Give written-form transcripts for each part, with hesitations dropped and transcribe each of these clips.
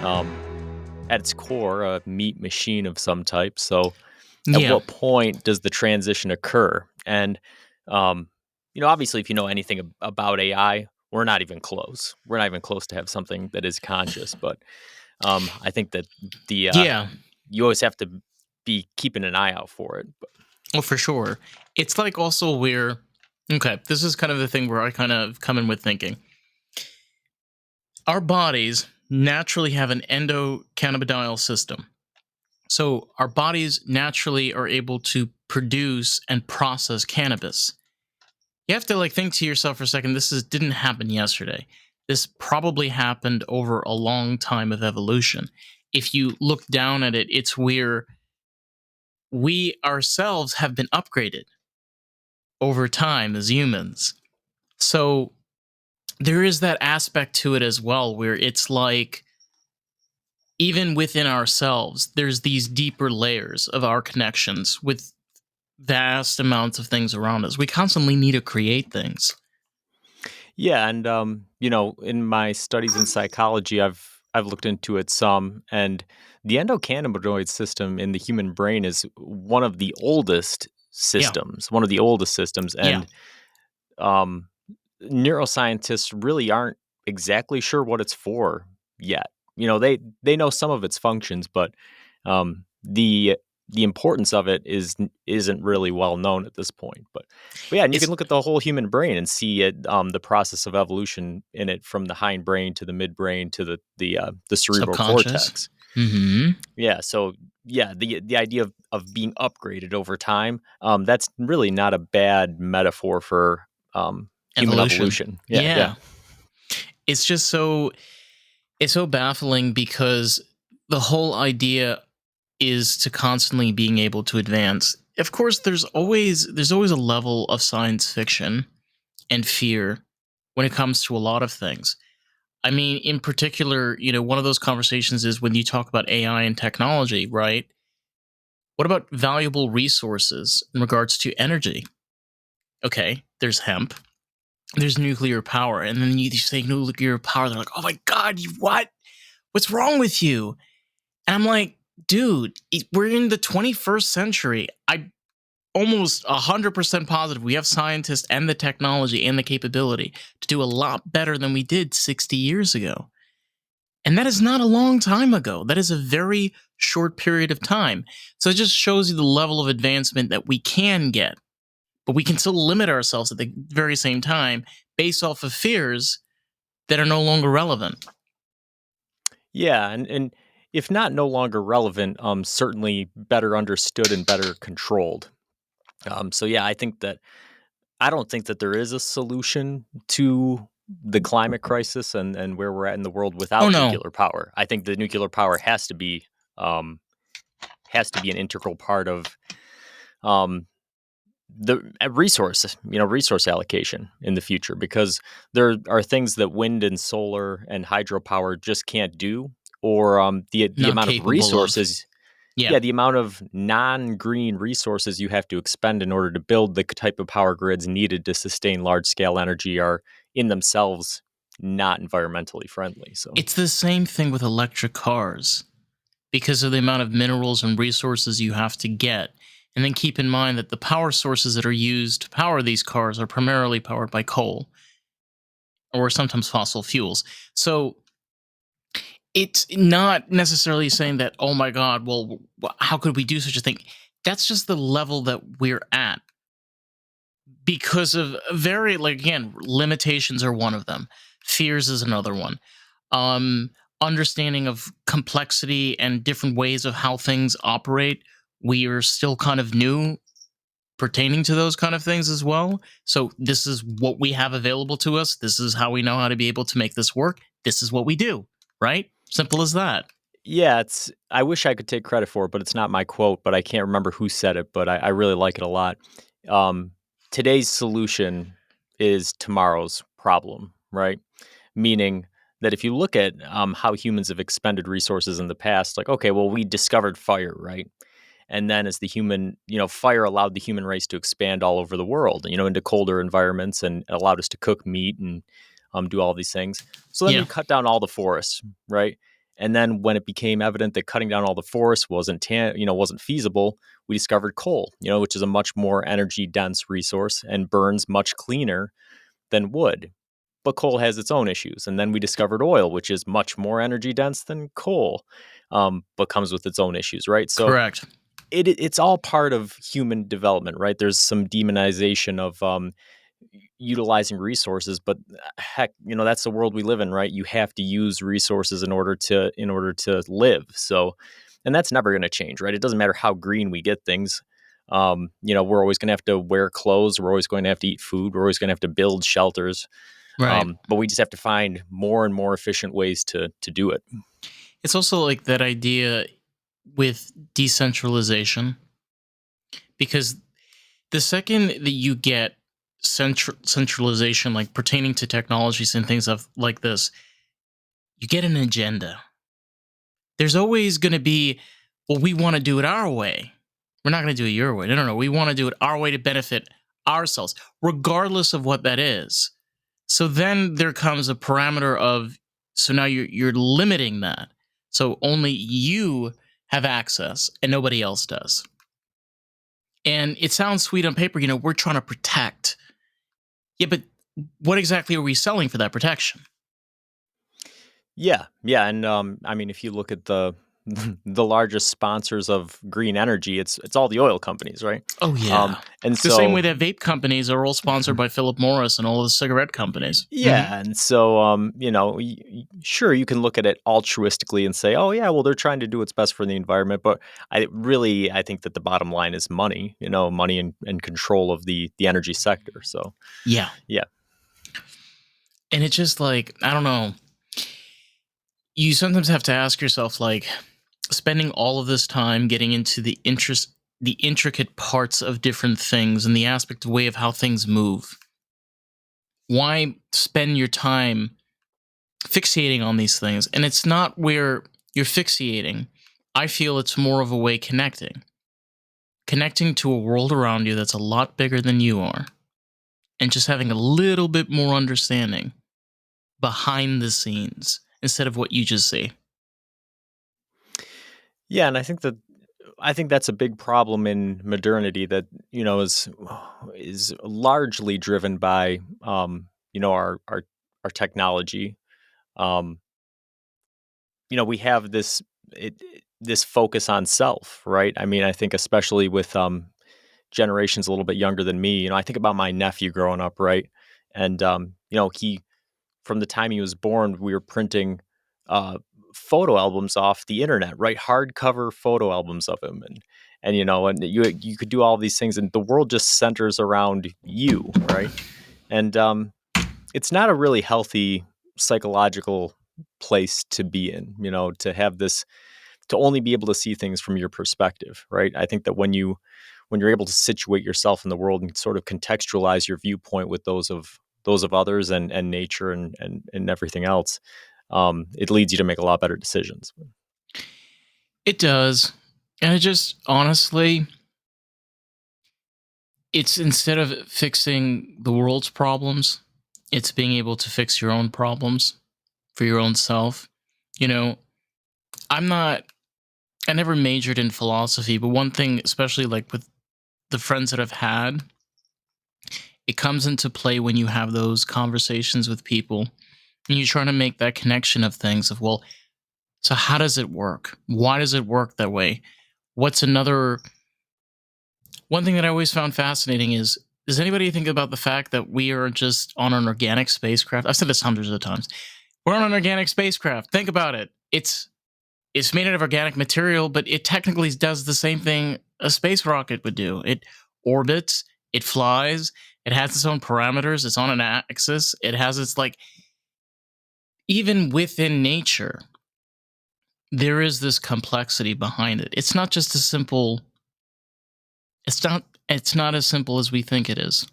um, at its core, a meat machine of some type. So, at Yeah. what point does the transition occur? And, um, obviously, if you know anything about AI, we're not even close. We're not even close to have something that is conscious. But I think that the Yeah. you always have to be keeping an eye out for it. But Well, for sure. It's like also where, okay, this is kind of the thing where I kind of come in with thinking. Our bodies naturally have an endocannabinoid system. So our bodies naturally are able to produce and process cannabis. You have to like think to yourself for a second, didn't happen yesterday. This probably happened over a long time of evolution. If you look down at it, it's where we ourselves have been upgraded over time as humans. So there is that aspect to it as well, where it's like even within ourselves, there's these deeper layers of our connections with vast amounts of things around us. We constantly need to create things. yeah, and in my studies in psychology, I've looked into it some, and the endocannabinoid system in the human brain is Yeah. one of the oldest systems, Yeah. and um, neuroscientists really aren't exactly sure what it's for yet. They know some of its functions, but the importance of it isn't really well known at this point. But yeah, and you can It's look at the whole human brain and see it, the process of evolution in it, from the hindbrain to the midbrain to the cerebral subconscious. cortex. Hmm. Yeah, so yeah, the idea of being upgraded over time, that's really not a bad metaphor for human Evolution. evolution. Yeah, yeah. Yeah. It's just it's so baffling because the whole idea is to constantly being able to advance. Of course, there's always a level of science fiction and fear when it comes to a lot of things. I mean, in particular, one of those conversations is when you talk about AI and technology, right? What about valuable resources in regards to energy? Okay, there's hemp, there's nuclear power, and then you say nuclear power, they're like, oh my God, what? What's wrong with you? And I'm like, dude, we're in the 21st century. I almost 100% positive we have scientists and the technology and the capability to do a lot better than we did 60 years ago. And that is not a long time ago. That is a very short period of time. So it just shows you the level of advancement that we can get, but we can still limit ourselves at the very same time based off of fears that are no longer relevant. Yeah, and if not no longer relevant, certainly better understood and better controlled. So yeah, I don't think that there is a solution to the climate crisis and where we're at in the world Oh without no. nuclear power. I think the nuclear power um, has to be an integral part of um, the resource allocation in the future, because there are things that wind and solar and hydropower just can't do, or the Not amount of capable of. resources. Yeah. Yeah, the amount of non-green resources you have to expend in order to build the type of power grids needed to sustain large-scale energy are in themselves not environmentally friendly. So It's the same thing with electric cars because of the amount of minerals and resources you have to get. And then keep in mind that the power sources that are used to power these cars are primarily powered by coal or sometimes fossil fuels. So it's not necessarily saying that, oh my God, well, how could we do such a thing? That's just the level that we're at because of very, like, again, limitations are one of them, fears is another one. Um, Understanding of complexity and different ways of how things operate, we are still kind of new pertaining to those kind of things as well. So this is what we have available to us. This is how we know how to be able to make this work. This is what we do, right? Simple as that. yeah, I wish I could take credit for it, but it's not my quote. But I can't remember who said it, but I really like it a lot. Um, Today's solution is tomorrow's problem, right? Meaning that if you look at how humans have expended resources in the past, like, okay, well, we discovered fire, right? And then as fire allowed the human race to expand all over the world, into colder environments, and allowed us to cook meat and do all these things. So then Yeah. we cut down all the forests, right? And then when it became evident that cutting down all the forests wasn't feasible, we discovered coal, which is a much more energy dense resource and burns much cleaner than wood. But coal has its own issues. And then we discovered oil, which is much more energy dense than coal, but comes with its own issues, right? So Correct. it's all part of human development, right? There's some demonization of utilizing resources, but heck, that's the world we live in, right? You have to use resources in order to live. So, and that's never going to change, right? It doesn't matter how green we get things. We're always going to have to wear clothes. We're always going to have to eat food. We're always going to have to build shelters. Right. But we just have to find more and more efficient ways to do it. It's also like that idea with decentralization, because the second that you get centralization, like pertaining to technologies and things like this, you get an agenda. There's always going to be, well, we want to do it our way. We're not going to do it your way. No. We want to do it our way to benefit ourselves, regardless of what that is. So then there comes a parameter of, so now you're limiting that. So only you have access and nobody else does. And it sounds sweet on paper, we're trying to protect. Yeah, but what exactly are we selling for that protection? Yeah, and I mean, if you look at the the largest sponsors of green energy, it's all the oil companies, right? Oh, yeah. And The same way so that vape companies are all sponsored by Philip Morris and all the cigarette companies. Hmm. yeah, and so sure, you can look at it altruistically and say, oh yeah, well they're trying to do what's best for the environment, but I think that the bottom line is money, money and control of the energy sector. So Yeah. yeah. And it's just like, I don't know. You sometimes have to ask yourself, like, spending all of this time getting into the intricate parts of different things and the aspect way of how things move. Why spend your time fixating on these things? And it's not where you're fixating. I feel it's more of a way connecting to a world around you that's a lot bigger than you are, and just having a little bit more understanding behind the scenes instead of what you just see. Yeah, and I think that's a big problem in modernity that is largely driven by our technology. Um, we have this focus on self, right? I mean, I think especially with generations a little bit younger than me. I think about my nephew growing up, right? And he from the time he was born, we were printing uh, photo albums off the internet, right? Hardcover photo albums of him, and you could do all these things, and the world just centers around you, right? And it's not a really healthy psychological place to be in, to have this to only be able to see things from your perspective, right? I think that when you're able to situate yourself in the world and sort of contextualize your viewpoint with those of others and nature and everything else, it leads you to make a lot better decisions. It does. And it just honestly, it's instead of fixing the world's problems, it's being able to fix your own problems for your own self. You know, I'm not, I never majored in philosophy, but one thing, especially like with the friends that I've had, it comes into play when you have those conversations with people and you're trying to make that connection of things of, well, so how does it work? Why does it work that way? What's another one thing that I always found fascinating is, does anybody think about the fact that we are just on an organic spacecraft? I've said this hundreds of times. We're on an organic spacecraft. Think about it. It's made out of organic material, but it technically does the same thing a space rocket would do. It orbits, it flies, it has its own parameters, it's on an axis, it has its like, even within nature, there is this complexity behind it. It's not just a simple, it's not as simple as we think it is.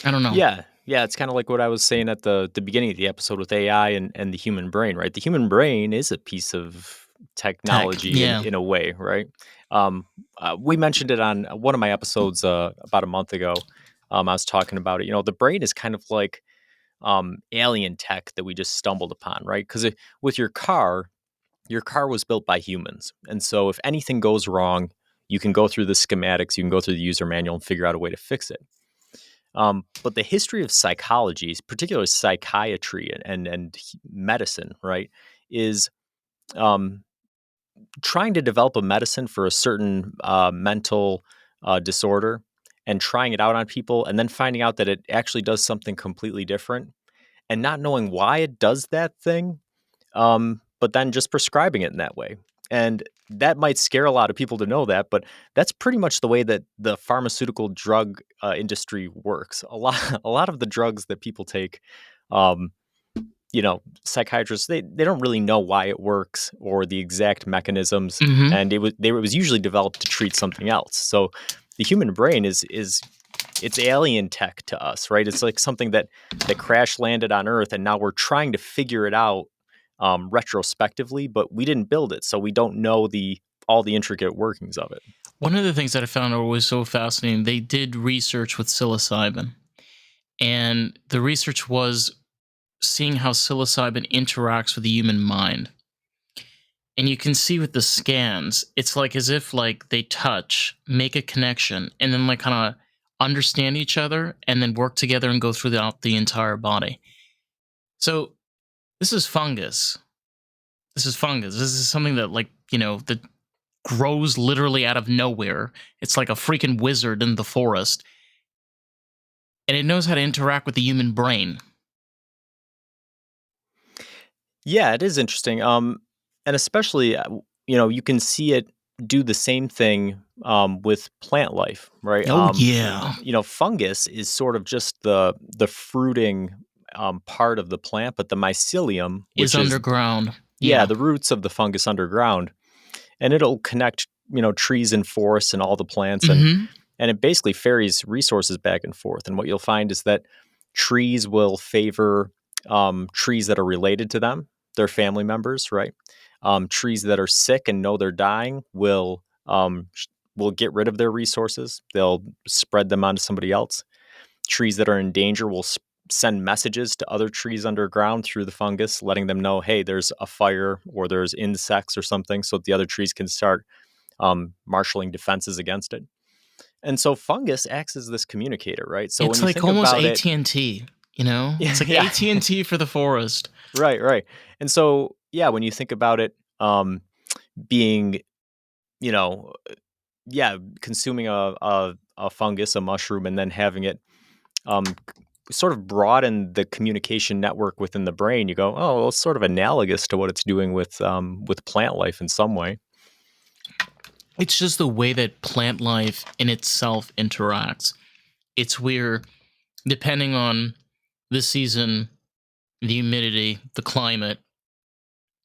I don't know. Yeah, it's kind of like what I was saying at the beginning of the episode with AI and the human brain, right? The human brain is a piece of Tech. technology in Yeah. in a way, right? Um, we mentioned it on one of my episodes about a month ago. I was talking about it. The brain is kind of like alien tech that we just stumbled upon, right? Because with your car, your car was built by humans. And so if anything goes wrong, you can go through the schematics, you can go through the user manual and figure out a way to fix it. But the history of psychology, particularly psychiatry and medicine, right, is um, trying to develop a medicine for a certain mental disorder and trying it out on people and then finding out that it actually does something completely different and not knowing why it does that thing, but then just prescribing it in that way. And that might scare a lot of people to know that, but that's pretty much the way that the pharmaceutical drug industry works. A lot of the drugs that people take, um, psychiatrists they don't really know why it works or the exact mechanisms, Hmm. and it was usually developed to treat something else. So the human brain is it's alien tech to us, right? It's like something that crash landed on Earth, and now we're trying to figure it out retrospectively, but we didn't build it, so we don't know the all the intricate workings of it. One of the things that I found was so fascinating, they did research with psilocybin, and the research was seeing how psilocybin interacts with the human mind. And you can see with the scans, it's like as if like they touch, make a connection, and then like kind of understand each other and then work together and go throughout the entire body. So this is fungus. This is fungus. This is something that like, that grows literally out of nowhere. It's like a freaking wizard in the forest. And it knows how to interact with the human brain. Yeah, it is interesting. And especially, you can see it do the same thing with plant life, right? Oh yeah. Fungus is sort of just the fruiting part of the plant, but the mycelium, Is which is underground. yeah, Yeah. the roots of the fungus underground, and it'll connect trees and forests and all the plants, Mm-hmm. and it basically ferries resources back and forth. And what you'll find is that trees will favor trees that are related to them, their family members, right? Trees that are sick and know they're dying will get rid of their resources. They'll spread them onto somebody else. Trees that are in danger will send messages to other trees underground through the fungus, letting them know, hey, there's a fire or there's insects or something, so that the other trees can start marshaling defenses against it. And so fungus acts as this communicator, right? So when It's you like think almost about it, AT&T, you know? It's like yeah, AT&T for the forest. right, right. And so, yeah, when you think about it, being, you know, yeah, consuming a fungus, a mushroom, and then having it um, sort of broaden the communication network within the brain, you go, oh, well, it's sort of analogous to what it's doing with plant life in some way. It's just the way that plant life in itself interacts. It's where, depending on the season, the humidity, the climate,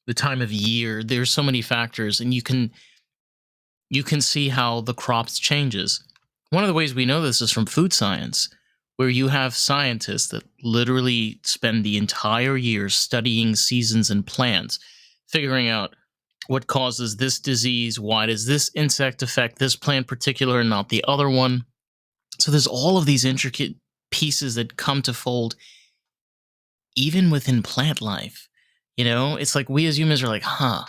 the time of year, there's so many factors, and you can see how the crops changes. One of the ways we know this is from food science, where you have scientists that literally spend the entire year studying seasons and plants, figuring out what causes this disease, why does this insect affect this plant particular and not the other one. So there's all of these intricate pieces that come to fold even within plant life. It's like we as humans are like, huh,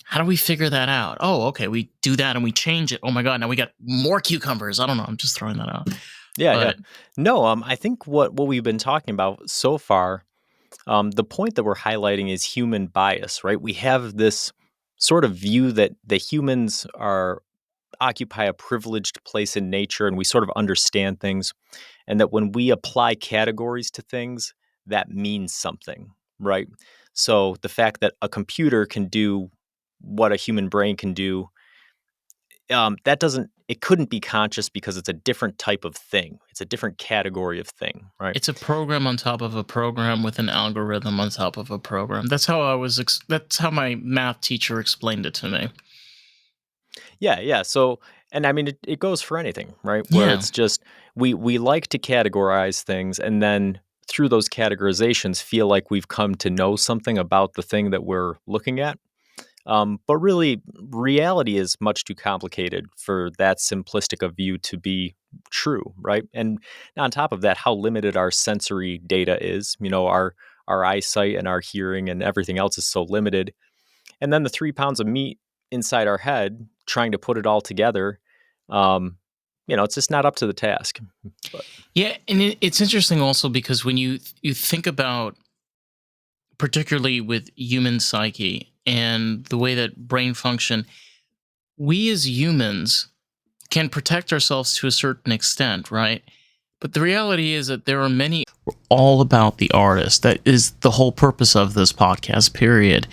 how do we figure that out? Oh, okay, we do that and we change it. Oh my god, now we got more cucumbers. I don't know. I'm just throwing that out. Yeah, yeah. But No, I think what we've been talking about so far, the point that we're highlighting is human bias, right? We have this sort of view that the humans are occupy a privileged place in nature, and we sort of understand things, and that when we apply categories to things, that means something, right? So the fact that a computer can do what a human brain can do, that doesn't it couldn't be conscious because it's a different type of thing. It's a different category of thing, right? it's a program on top of a program with an algorithm on top of a program. That's how my math teacher explained it to me. Yeah, yeah. So, and I mean, it goes for anything, right? Where Yeah. it's just we like to categorize things, and then through those categorizations, feel like we've come to know something about the thing that we're looking at. But really, reality is much too complicated for that simplistic a view to be true, right? And on top of that, how limited our sensory data is. Our eyesight and our hearing and everything else is so limited. And then the 3 pounds of meat inside our head, trying to put it all together, um, it's just not up to the task. But Yeah, and it's interesting also because when you think about, particularly with human psyche and the way that brain function, we as humans can protect ourselves to a certain extent, right? But the reality is that there are many. We're all about the artist. That is the whole purpose of this podcast, period.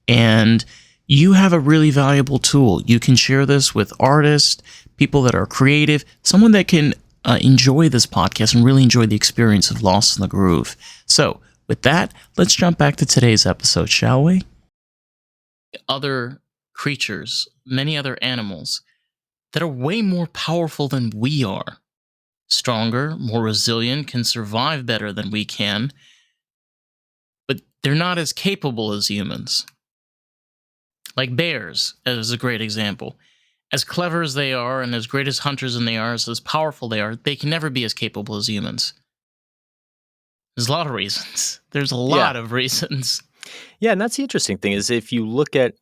And you have a really valuable tool. You can share this with artists, people that are creative, someone that can enjoy this podcast and really enjoy the experience of Lost in the Groove. So, with that, let's jump back to today's episode, shall we? Other creatures, many other animals that are way more powerful than we are, stronger, more resilient, can survive better than we can, but they're not as capable as humans. Like bears, as a great example. As clever as they are, and as great as hunters and they are, as powerful they are, they can never be as capable as humans. There's a lot of reasons. There's a yeah, lot of reasons. yeah, and that's the interesting thing is if you look at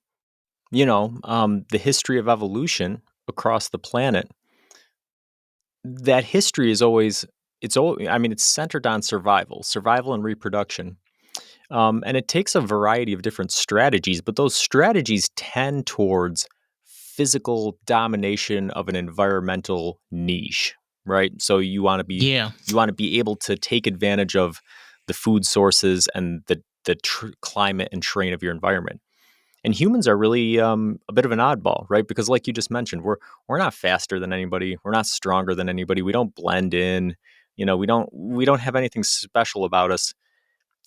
the history of evolution across the planet, that history is always it's centered on survival and reproduction. And it takes a variety of different strategies, but those strategies tend towards physical domination of an environmental niche, right? So Yeah. you want to be able to take advantage of the food sources and the climate and terrain of your environment. And humans are really a bit of an oddball, right? Because like you just mentioned, we're not faster than anybody, we're not stronger than anybody, we don't blend in, we don't have anything special about us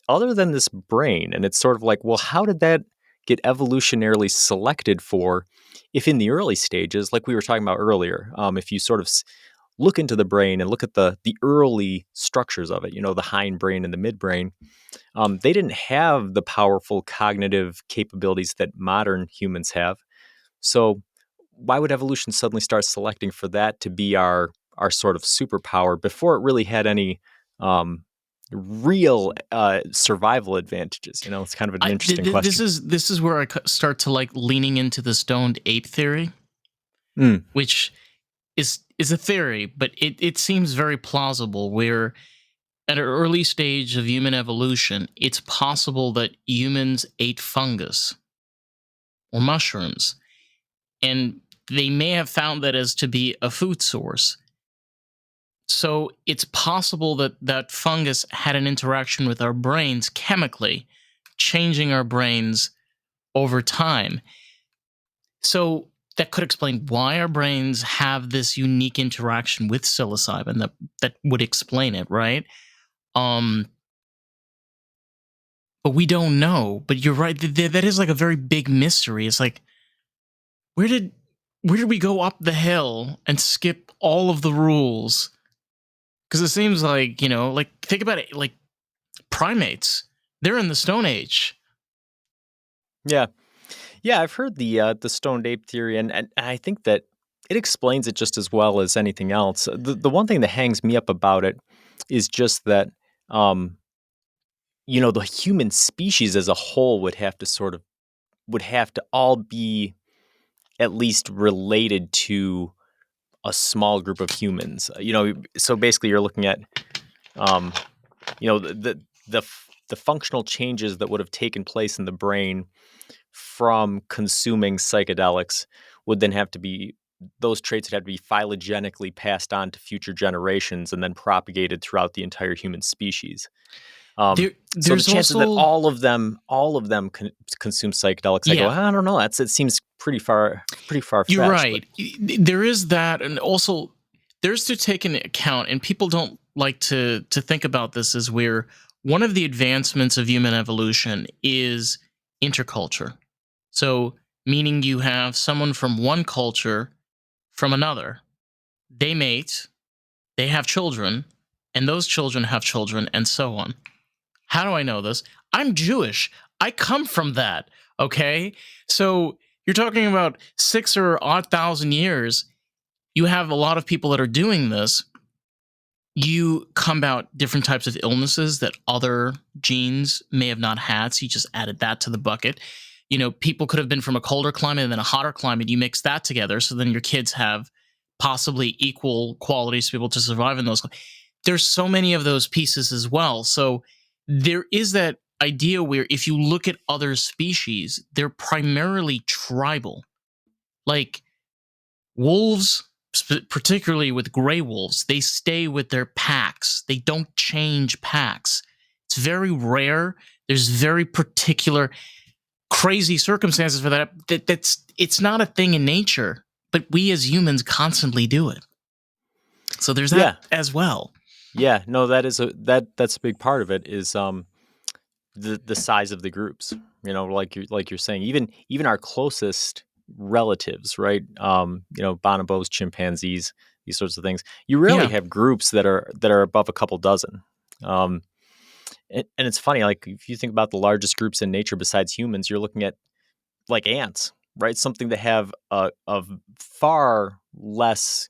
other than this brain. And it's sort of like, well, how did that get evolutionarily selected for if in the early stages, like we were talking about earlier, if you sort of look into the brain and look at the early structures of it, the hindbrain and the midbrain, they didn't have the powerful cognitive capabilities that modern humans have. So why would evolution suddenly start selecting for that to be our sort of superpower before it really had any um, real survival advantages? It's kind of an interesting This question. is where I start to like leaning into the stoned ape theory, Mm, which is a theory, but it seems very plausible. Where at an early stage of human evolution, it's possible that humans ate fungus or mushrooms, and they may have found that as to be a food source. So it's possible that that fungus had an interaction with our brains chemically, changing our brains over time. So that could explain why our brains have this unique interaction with psilocybin. That would explain it, right? Um, but we don't know. But you're right. That is like a very big mystery. It's like where did where did we go up the hill and skip all of the rules? Because it seems like, like think about it, like primates. They're in the Stone Age. yeah, yeah. I've heard the stoned ape theory, and I think that it explains it just as well as anything else. The one thing that hangs me up about it is just that. Um, the human species as a whole would have to all be at least related to a small group of humans. So basically you're looking at um, the functional changes that would have taken place in the brain from consuming psychedelics would then have to be those traits would have to be phylogenetically passed on to future generations and then propagated throughout the entire human species. So the There's chances that also, all of them consume psychedelics, I go, yeah, I don't know. It seems pretty far you're fetched. But right. There is that, and also there's to take into account, and people don't like to think about this as where one of the advancements of human evolution is interculture. So, meaning you have someone from one culture from another, they mate, they have children, and those children have children, and so on. How do I know this? I'm Jewish. I come from that. Okay. So you're talking about 6 or odd thousand years. You have a lot of people that are doing this. You combat different types of illnesses that other genes may have not had. So you just added that to the bucket. People could have been from a colder climate and then a hotter climate. You mix that together, so then your kids have possibly equal qualities to be able to survive in those. There's so many of those pieces as well. So there is that idea where if you look at other species, they're primarily tribal. Like wolves, particularly with gray wolves, they stay with their packs. They don't change packs. It's very rare. There's very particular crazy circumstances for that. It's not a thing in nature, but we as humans constantly do it. So there's that Yeah. as well. Yeah. No, that's a big part of it is the size of the groups. Like you're saying, even our closest relatives, right? Bonobos, chimpanzees, these sorts of things. You rarely Yeah, have groups that are above a couple dozen. Um, and it's funny, like if you think about the largest groups in nature besides humans, you're looking at like ants, right? Something that have a far less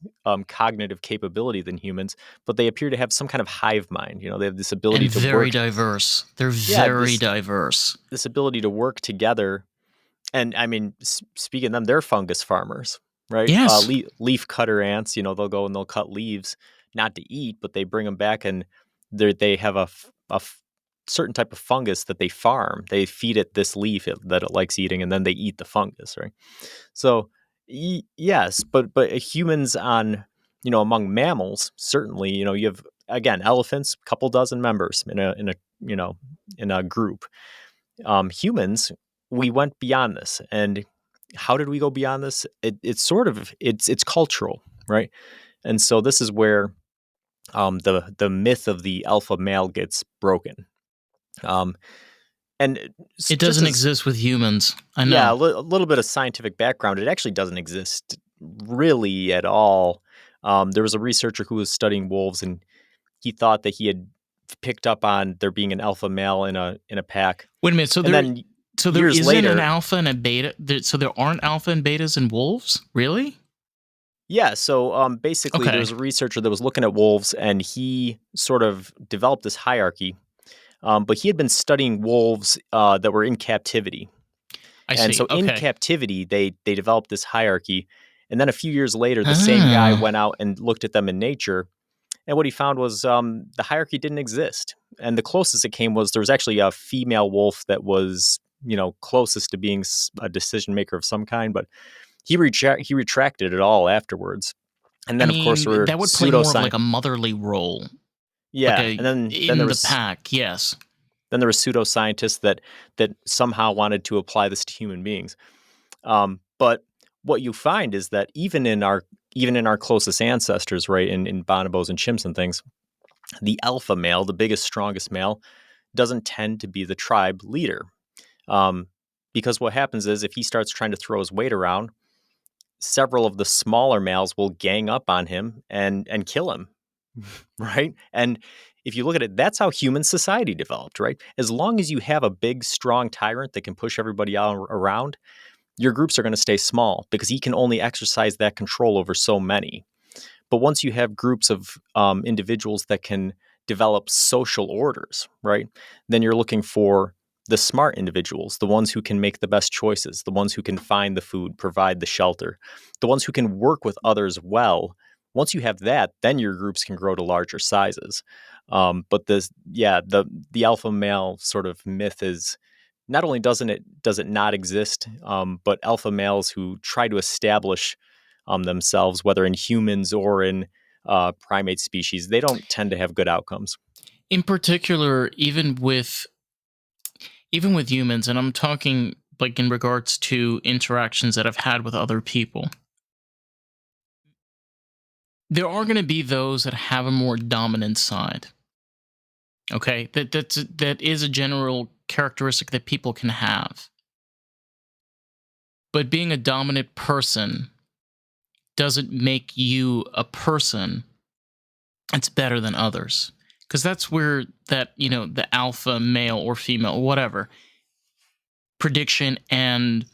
cognitive capability than humans, but they appear to have some kind of hive mind. They have this ability and to very work. diverse. They're Yeah, very diverse. this ability to work together. And I mean, speaking of them, they're fungus farmers, right? Yes, Leaf cutter ants. They'll go and they'll cut leaves, not to eat, but they bring them back, and they have certain type of fungus that they farm. They feed it this leaf that it likes eating, and then they eat the fungus, right? So yes, but humans among mammals, certainly, you have, again, elephants, couple dozen members in a group. Humans, we went beyond this. And how did we go beyond this? It's cultural, right? And so this is where the myth of the alpha male gets broken. Um, and it just doesn't as exist with humans. I Yeah, know. a little bit of scientific background. It actually doesn't exist really at all. There was a researcher who was studying wolves, and he thought that he had picked up on there being an alpha male in a pack, Wait a minute. So and there, then so there years isn't an later, alpha and a beta. So there aren't alpha and betas in wolves, really? yeah. So basically, there Okay, was a researcher that was looking at wolves, and he sort of developed this hierarchy. But he had been studying wolves that were in captivity. I And see. so in Okay. captivity, they developed this hierarchy. And then a few years later, the same guy Ah, went out and looked at them in nature. And what he found was the hierarchy didn't exist. And the closest it came was there was actually a female wolf that was, closest to being a decision maker of some kind. But he retracted it all afterwards. And I then, of course, there mean, were that would play more of like pseudoscience. a motherly role, like Yeah. a And then in the pack. Yes. there were pseudoscientists that somehow wanted to apply this to human beings. But what you find is that even in our closest ancestors, right, in bonobos and chimps and things, the alpha male, the biggest, strongest male, doesn't tend to be the tribe leader. Um, because what happens is if he starts trying to throw his weight around, several of the smaller males will gang up on him and kill him, right? And if you look at it, that's how human society developed, right? As long as you have a big, strong tyrant that can push everybody out around, your groups are going to stay small because he can only exercise that control over so many. But once you have groups of individuals that can develop social orders, right, then you're looking for the smart individuals, the ones who can make the best choices, the ones who can find the food, provide the shelter, the ones who can work with others well. Once you have that, then your groups can grow to larger sizes. But the alpha male sort of myth is not only does it not exist, but alpha males who try to establish themselves, whether in humans or in primate species, they don't tend to have good outcomes. In particular, even with humans, and I'm talking like in regards to interactions that I've had with other people, there are going to be those that have a more dominant side. Okay, that is a general characteristic that people can have. But being a dominant person doesn't make you a person that's better than others. Because that's where the alpha male or female, whatever, prediction and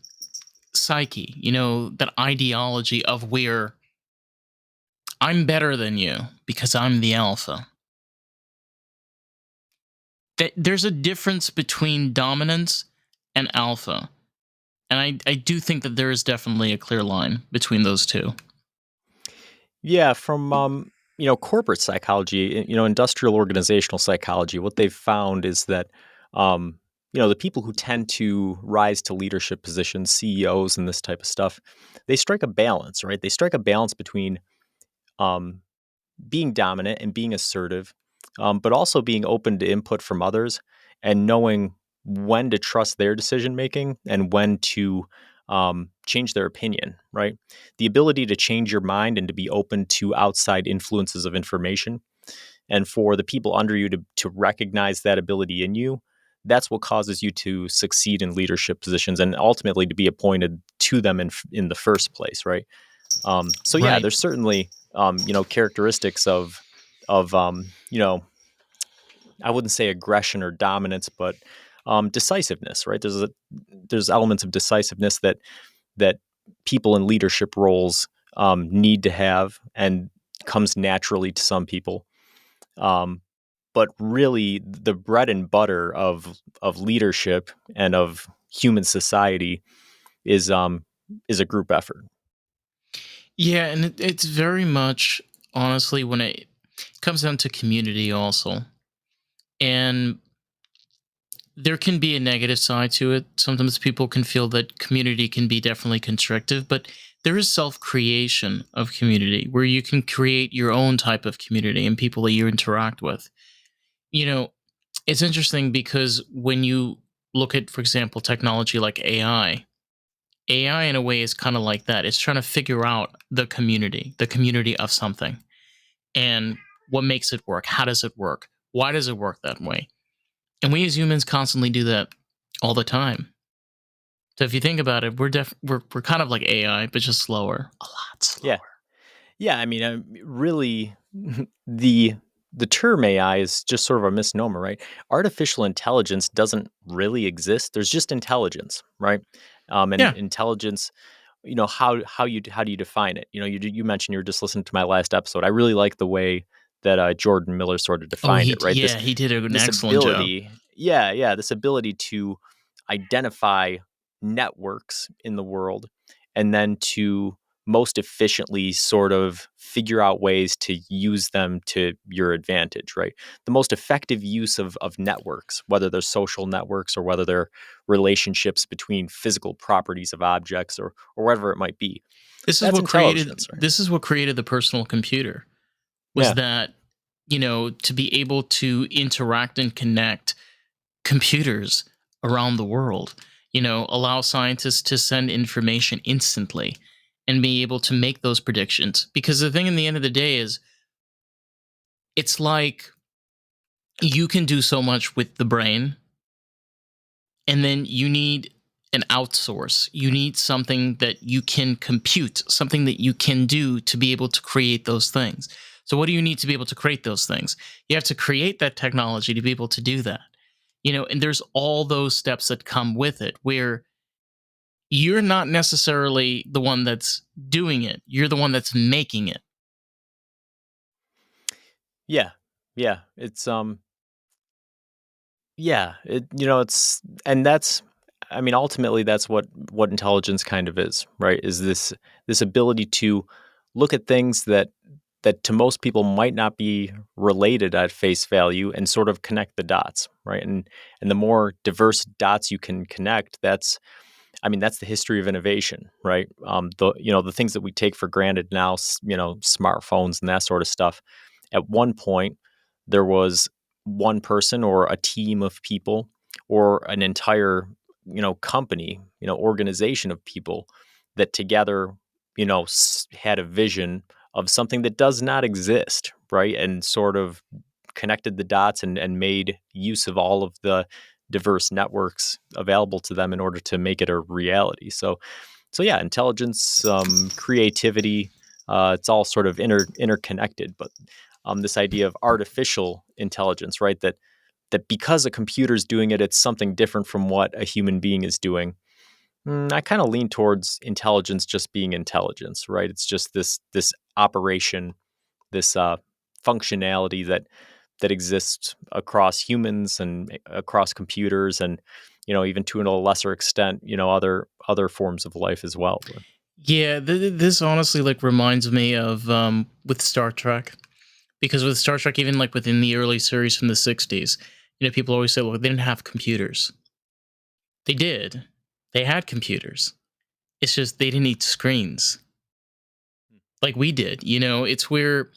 psyche, that ideology of where I'm better than you because I'm the alpha. There's a difference between dominance and alpha. And I do think that there is definitely a clear line between those two. Yeah, from corporate psychology, industrial organizational psychology, what they've found is that um, the people who tend to rise to leadership positions, CEOs and this type of stuff, they strike a balance, right? They strike a balance between um, being dominant and being assertive, but also being open to input from others and knowing when to trust their decision making and when to change their opinion, right? The ability to change your mind and to be open to outside influences of information, and for the people under you to recognize that ability in you. That's what causes you to succeed in leadership positions and ultimately to be appointed to them in the first place, right? So yeah, Right. there's certainly characteristics of I wouldn't say aggression or dominance, but decisiveness, right? There's elements of decisiveness that people in leadership roles need to have and comes naturally to some people. Um, but really, the bread and butter of leadership and of human society is um, is a group effort. Yeah, and it's very much, honestly, when it comes down to community also. And there can be a negative side to it. Sometimes people can feel that community can be definitely constrictive, but there is self creation of community where you can create your own type of community and people that you interact with. You know, it's interesting because when you look at, for example, technology like AI in a way is kind of like that. It's trying to figure out the community of something, and what makes it work. How does it work? Why does it work that way? And we as humans constantly do that all the time. So if you think about it, we're kind of like AI, but just slower, a lot slower. Yeah. Yeah, I mean, really, the the term AI is just sort of a misnomer, right? Artificial intelligence doesn't really exist. There's just intelligence, right? And Yeah. intelligence, how do you define it? You mentioned you were just listening to my last episode. I really like the way that Jordan Miller sort of Oh, defined it, right? This he did an this excellent job. ability, yeah, this ability to identify networks in the world and then to most efficiently sort of figure out ways to use them to your advantage, right? The most effective use of networks, whether they're social networks or whether they're relationships between physical properties of objects or whatever it might be. That's intelligence, right? This is what created the personal computer, was Yeah. that, to be able to interact and connect computers around the world, allow scientists to send information instantly and be able to make those predictions. Because the thing in the end of the day is, it's like you can do so much with the brain, and then you need an outsource. You need something that you can compute, something that you can do to be able to create those things. So, what do you need to be able to create those things? You have to create that technology to be able to do that. And there's all those steps that come with it where you're not necessarily the one that's doing it, you're the one that's making it. Yeah. Yeah. It's and that's I mean, ultimately that's what intelligence kind of is, right? Is this ability to look at things that to most people might not be related at face value and sort of connect the dots, right? And the more diverse dots you can connect, that's the history of innovation, right? The things that we take for granted now, smartphones and that sort of stuff. At one point, there was one person or a team of people or an entire, company, organization of people that together, had a vision of something that does not exist, right? And sort of connected the dots and made use of all of the diverse networks available to them in order to make it a reality. So yeah, intelligence, creativity, it's all sort of interconnected. But this idea of artificial intelligence, right? That because a computer's doing it, it's something different from what a human being is doing. I kind of lean towards intelligence just being intelligence, right? It's just this operation, this functionality that exists across humans and across computers and even to a lesser extent, other forms of life as well. Yeah, this honestly like reminds me of with Star Trek, because with Star Trek, even like within the early series from the '60s, people always say, "Look, they didn't have computers." They did. They had computers. It's just they didn't need screens like we did. It's where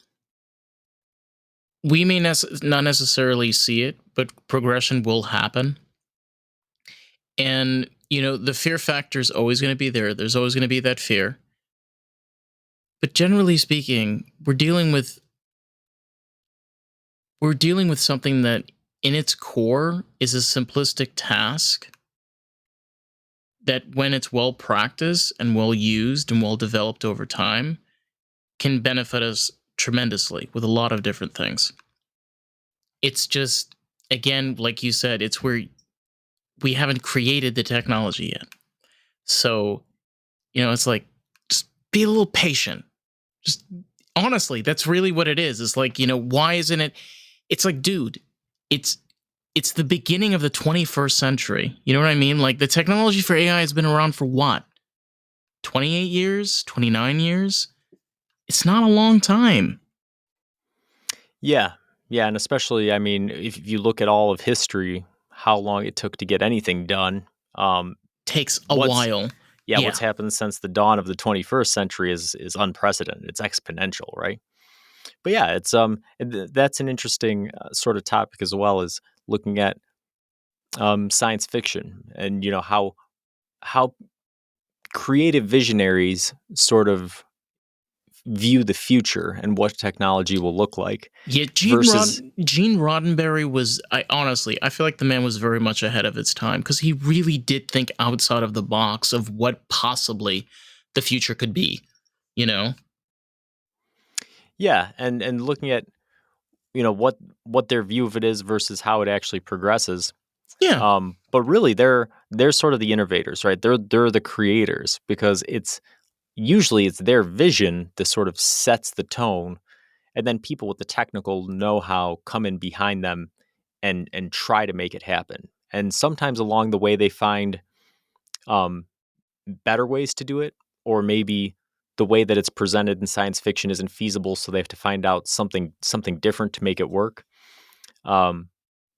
we may not necessarily see it, but progression will happen. And the fear factor is always going to be there. There's always going to be that fear. But generally speaking, we're dealing with something that in its core is a simplistic task that when it's well practiced and well used and well developed over time can benefit us tremendously with a lot of different things. It's just, again, like you said, it's where we haven't created the technology yet. So, it's like, just be a little patient. Just honestly, that's really what it is. It's like, why isn't it? It's like, dude, it's it's the beginning of the 21st century. You know what I mean? Like the technology for AI has been around for what? 28 years, 29 years? It's not a long time. Yeah. Yeah. And especially, I mean, if you look at all of history, how long it took to get anything done, um, Takes a what's while. what's Yeah. happened since the dawn of the 21st century is unprecedented. It's exponential, right? But yeah, that's an interesting sort of topic as well, as looking at science fiction, and how creative visionaries sort of view the future and what technology will look like Yeah, versus. Gene Roddenberry was, I feel like the man was very much ahead of its time because he really did think outside of the box of what possibly the future could be, you know? Yeah, and looking at what their view of it is versus how it actually progresses. Yeah. But really, they're sort of the innovators, right? They're the creators, because it's their vision that sort of sets the tone, and then people with the technical know-how come in behind them and try to make it happen. And sometimes along the way, they find um, better ways to do it, or maybe the way that it's presented in science fiction isn't feasible, so they have to find out something different to make it work. Um,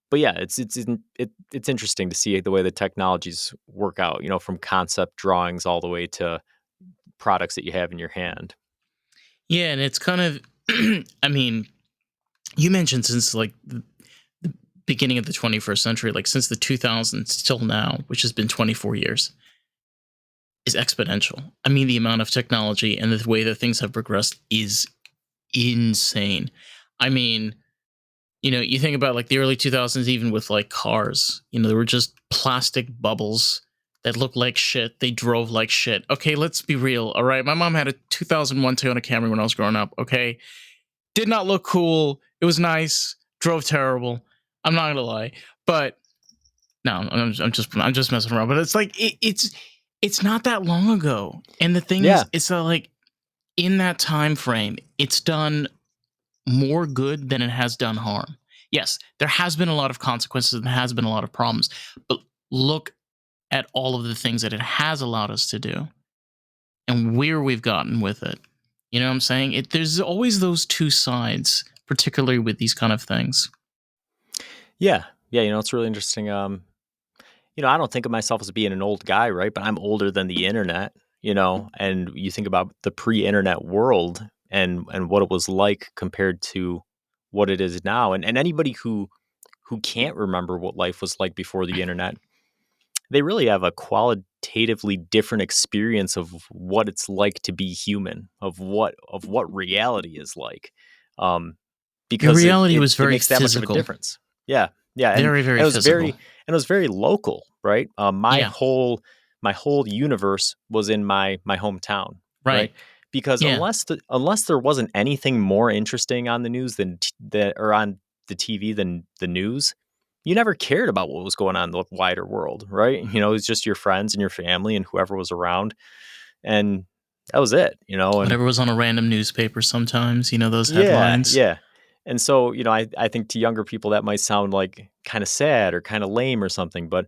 but yeah, it's interesting to see the way the technologies work out. From concept drawings all the way to products that you have in your hand. Yeah, and it's kind of, I mean, you mentioned since like the beginning of the 21st century, like since the 2000s till now, which has been 24 years, is exponential. I mean, the amount of technology and the way that things have progressed is insane. I mean, you think about like the early 2000s, even with like cars, there were just plastic bubbles that looked like shit. They drove like shit. Okay, let's be real. All right. My mom had a 2001 Toyota Camry when I was growing up. Okay. Did not look cool. It was nice. Drove terrible. I'm not going to lie. But no, I'm just messing around. But it's like, it's not that long ago. And the thing is, Yeah, it's like in that time frame, it's done more good than it has done harm. Yes, there has been a lot of consequences and there has been a lot of problems, but look at all of the things that it has allowed us to do and where we've gotten with it. You know what I'm saying? There's always those two sides, particularly with these kind of things. yeah, yeah. It's really interesting. I don't think of myself as being an old guy, right? But I'm older than the internet. And you think about the pre-internet world and what it was like compared to what it is now. And anybody who can't remember what life was like before the internet, they really have a qualitatively different experience of what it's like to be human, of what reality is like, um, Your because it, reality it was it very makes that much of a physical, difference. Yeah, yeah, and very, very it was very physical. and it was very local, right? Yeah, My whole universe was in my hometown, right? right. Because Yeah, unless there wasn't anything more interesting on the news or on the TV than the news, you never cared about what was going on in the wider world, right? It was just your friends and your family and whoever was around, and that was it. And whatever was on a random newspaper sometimes, those yeah, headlines. yeah. And so, I think to younger people that might sound like kind of sad or kind of lame or something, but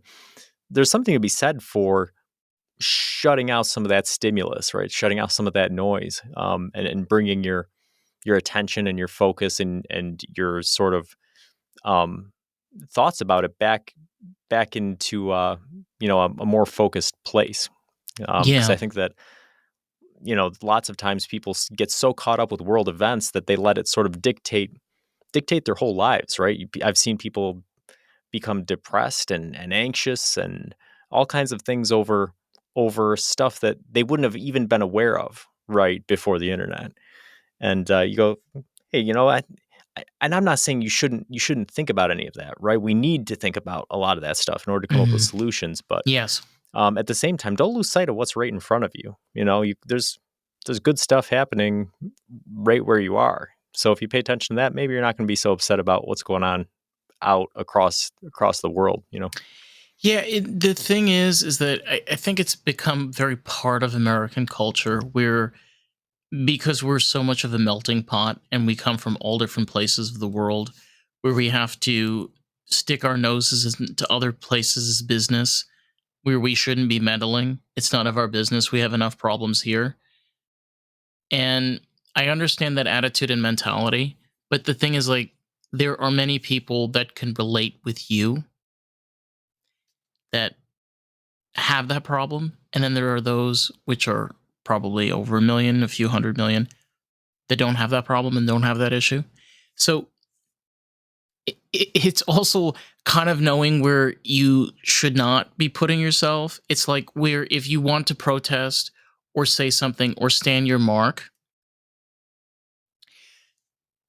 there's something to be said for shutting out some of that stimulus, right? Shutting out some of that noise, and bringing your attention and your focus and your sort of um, thoughts about it back into a more focused place. Because Yeah. I think that lots of times people get so caught up with world events that they let it sort of dictate their whole lives, right? I've seen people become depressed and anxious and all kinds of things over stuff that they wouldn't have even been aware of right before the internet. And you go, hey, and I'm not saying you shouldn't think about any of that, right? We need to think about a lot of that stuff in order to come up with Hmm. solutions, but Yes. at the same time, don't lose sight of what's right in front of you. There's good stuff happening right where you are. So if you pay attention to that, maybe you're not going to be so upset about what's going on out across the world. Yeah, the thing is that I think it's become very part of American culture where, because we're so much of a melting pot and we come from all different places of the world, where we have to stick our noses into other places' business where we shouldn't be meddling. It's none of our business. We have enough problems here. And I understand that attitude and mentality, but the thing is, like, there are many people that can relate with you that have that problem. And then there are those, which are probably over a million, a few 100 million, that don't have that problem and don't have that issue. So it's also kind of knowing where you should not be putting yourself. It's like, where if you want to protest or say something or stand your mark,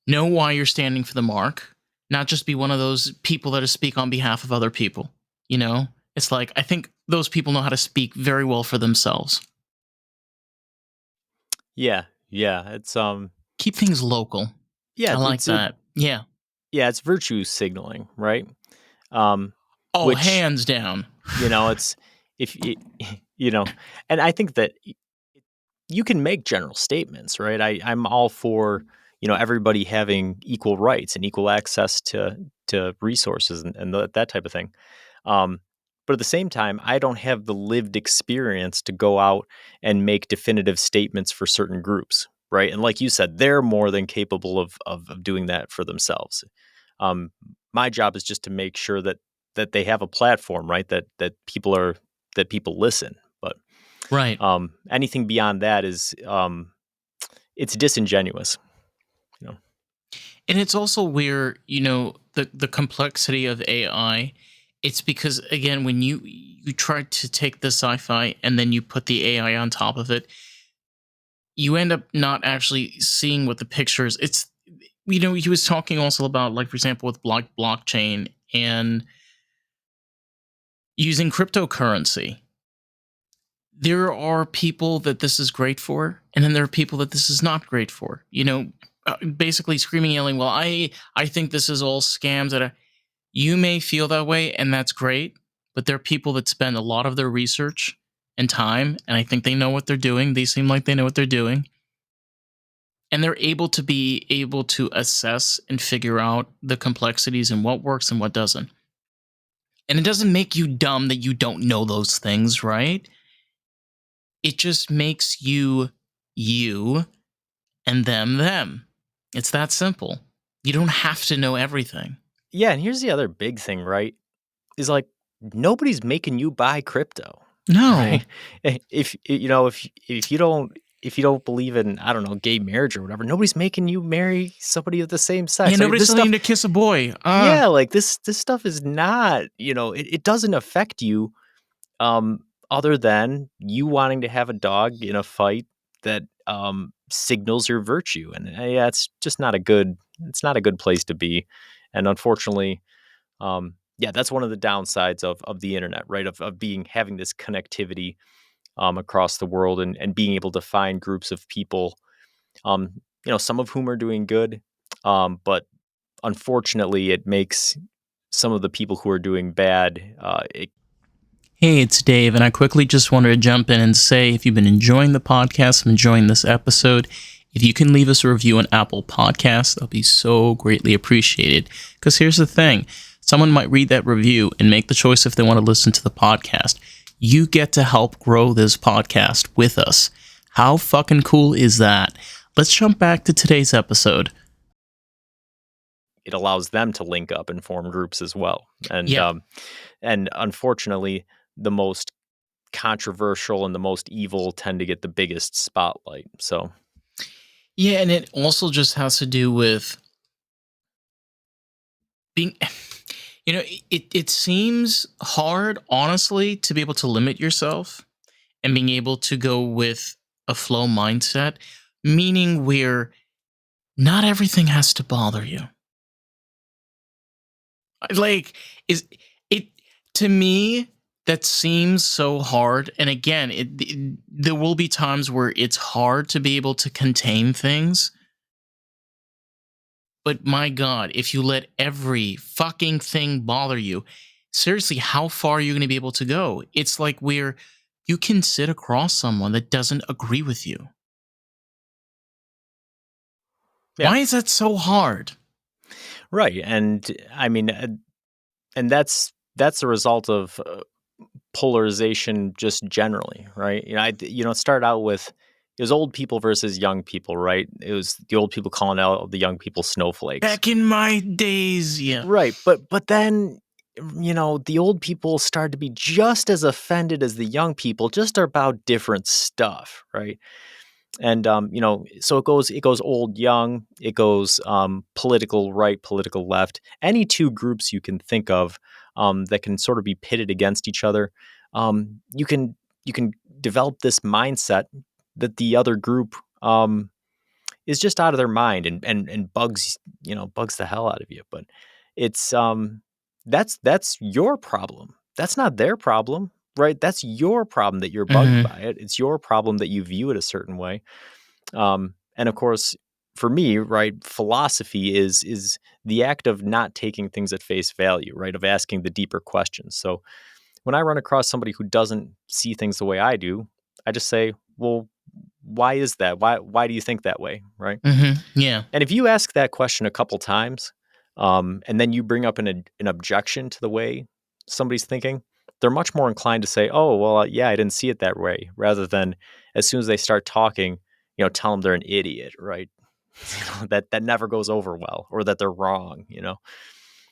know why you're standing for the mark, not just be one of those people that speak on behalf of other people. You know, it's like, I think those people know how to speak very well for themselves. Yeah, yeah. Keep things local. Yeah, I like that. Yeah. it's virtue signaling, right? Um, Oh, which hands down. it's if it, you know, and I think that you can make general statements, right? I'm all for everybody having equal rights and equal access to resources and that type of thing. Um, but at the same time, I don't have the lived experience to go out and make definitive statements for certain groups, right? And like you said, they're more than capable of doing that for themselves. Um, my job is just to make sure that they have a platform, right? That people listen. But Right. anything beyond that is it's disingenuous. You know. And it's also where, the complexity of AI. It's because, again, when you try to take the sci-fi and then you put the AI on top of it, you end up not actually seeing what the picture is. It's, he was talking also about, like, for example, with blockchain and using cryptocurrency. There are people that this is great for, and then there are people that this is not great for. Basically screaming, yelling, "Well, I think this is all scams." That you may feel that way, and that's great. But there are people that spend a lot of their research and time, and I think they know what they're doing. They seem like they know what they're doing, and they're able to assess and figure out the complexities and what works and what doesn't. And it doesn't make you dumb that you don't know those things, right? It just makes you you and them. It's that simple. You don't have to know everything. Yeah, and here's the other big thing, right? Is like nobody's making you buy crypto, No. right? If you don't believe in, I don't know, gay marriage or whatever, nobody's making you marry somebody of the same Yeah, sex. Like nobody's this telling stuff, you to kiss a boy. yeah, like this stuff is not, it doesn't affect you other than you wanting to have a dog in a fight that signals your virtue. And yeah, it's not a good place to be. And unfortunately, yeah, that's one of the downsides of the internet, right? Of having this connectivity across the world and being able to find groups of people, some of whom are doing good, but unfortunately, it makes some of the people who are doing bad. Hey, it's Dave, and I quickly just wanted to jump in and say, if you've been enjoying the podcast and enjoying this episode, if you can leave us a review on Apple Podcasts, that'll be so greatly appreciated. Because here's the thing, someone might read that review and make the choice if they want to listen to the podcast. you get to help grow this podcast with us. How fucking cool is that? Let's jump back to today's episode. It allows them to link up and form groups as well. Yeah. And unfortunately, the most controversial and the most evil tend to get the biggest spotlight. So Yeah, and it also just has to do with being it seems hard, honestly, to be able to limit yourself and being able to go with a flow mindset, meaning where not everything has to bother you. Like, is it to me that seems so hard. And again, there will be times where it's hard to be able to contain things. But my God, if you let every fucking thing bother you, seriously, how far are you going to be able to go? It's like where you can sit across someone that doesn't agree with you. yeah, Why is that so hard? right. And I mean, and that's a result of polarization just generally, right? It started out with it was old people versus young people, right? It was the old people calling out the young people snowflakes. Back in my days, yeah. Right, but then, the old people started to be just as offended as the young people, just about different stuff, right? And so it goes old, young, it goes political right, political left. Any two groups you can think of that can sort of be pitted against each other, you can develop this mindset that the other group is just out of their mind and bugs the hell out of you. But it's that's your problem. That's not their problem, right? That's your problem that you're bugged Hmm. by it. It's your problem that you view it a certain way. And of course, for me, right, philosophy is the act of not taking things at face value, right? Of asking the deeper questions. So when I run across somebody who doesn't see things the way I do, I just say, well, why is that? Why do you think that way? Right. Hmm. Yeah. And if you ask that question a couple times, and then you bring up an objection to the way somebody's thinking, they're much more inclined to say, "Oh, well, yeah, I didn't see it that way," rather than as soon as they start talking, tell them they're an idiot, right? That never goes over well, or that they're wrong.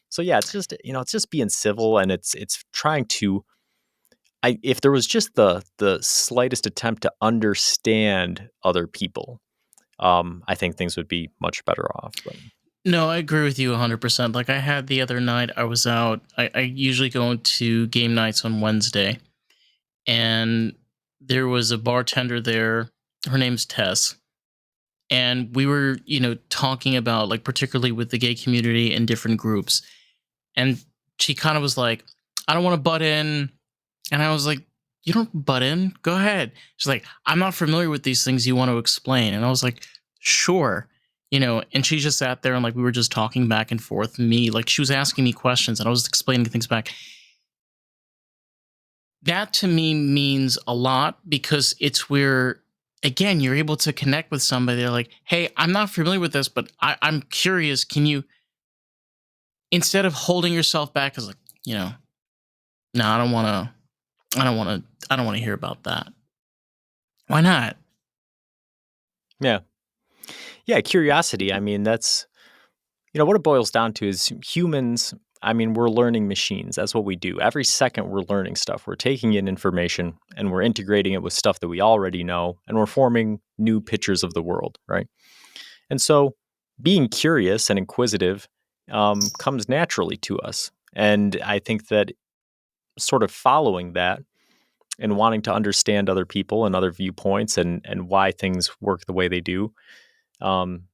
So yeah, it's just being civil, and it's trying to. If there was just the slightest attempt to understand other people, I think things would be much better off. But No, I agree with you 100%. Like I had the other night, I was out. I usually go to game nights on Wednesday, and there was a bartender there. Her name's Tess. And we were, talking about like particularly with the gay community and different groups. And she kind of was like, I don't want to butt in. And I was like, you don't butt in. Go ahead. She's like, I'm not familiar with these things you want to explain. And I was like, sure. And she just sat there and like we were just talking back and forth. Me, like she was asking me questions and I was explaining things back. That to me means a lot because it's where, again, you're able to connect with somebody. They're like, hey, I'm not familiar with this, but I'm curious. Can you, instead of holding yourself back as like, no, I don't want to, I don't want to hear about that. Why not? yeah, yeah, curiosity. I mean, that's what it boils down to is humans. I mean, we're learning machines. That's what we do. Every second, we're learning stuff. We're taking in information and we're integrating it with stuff that we already know, and we're forming new pictures of the world, right? And so, being curious and inquisitive comes naturally to us. And I think that sort of following that and wanting to understand other people and other viewpoints and why things work the way they do, um,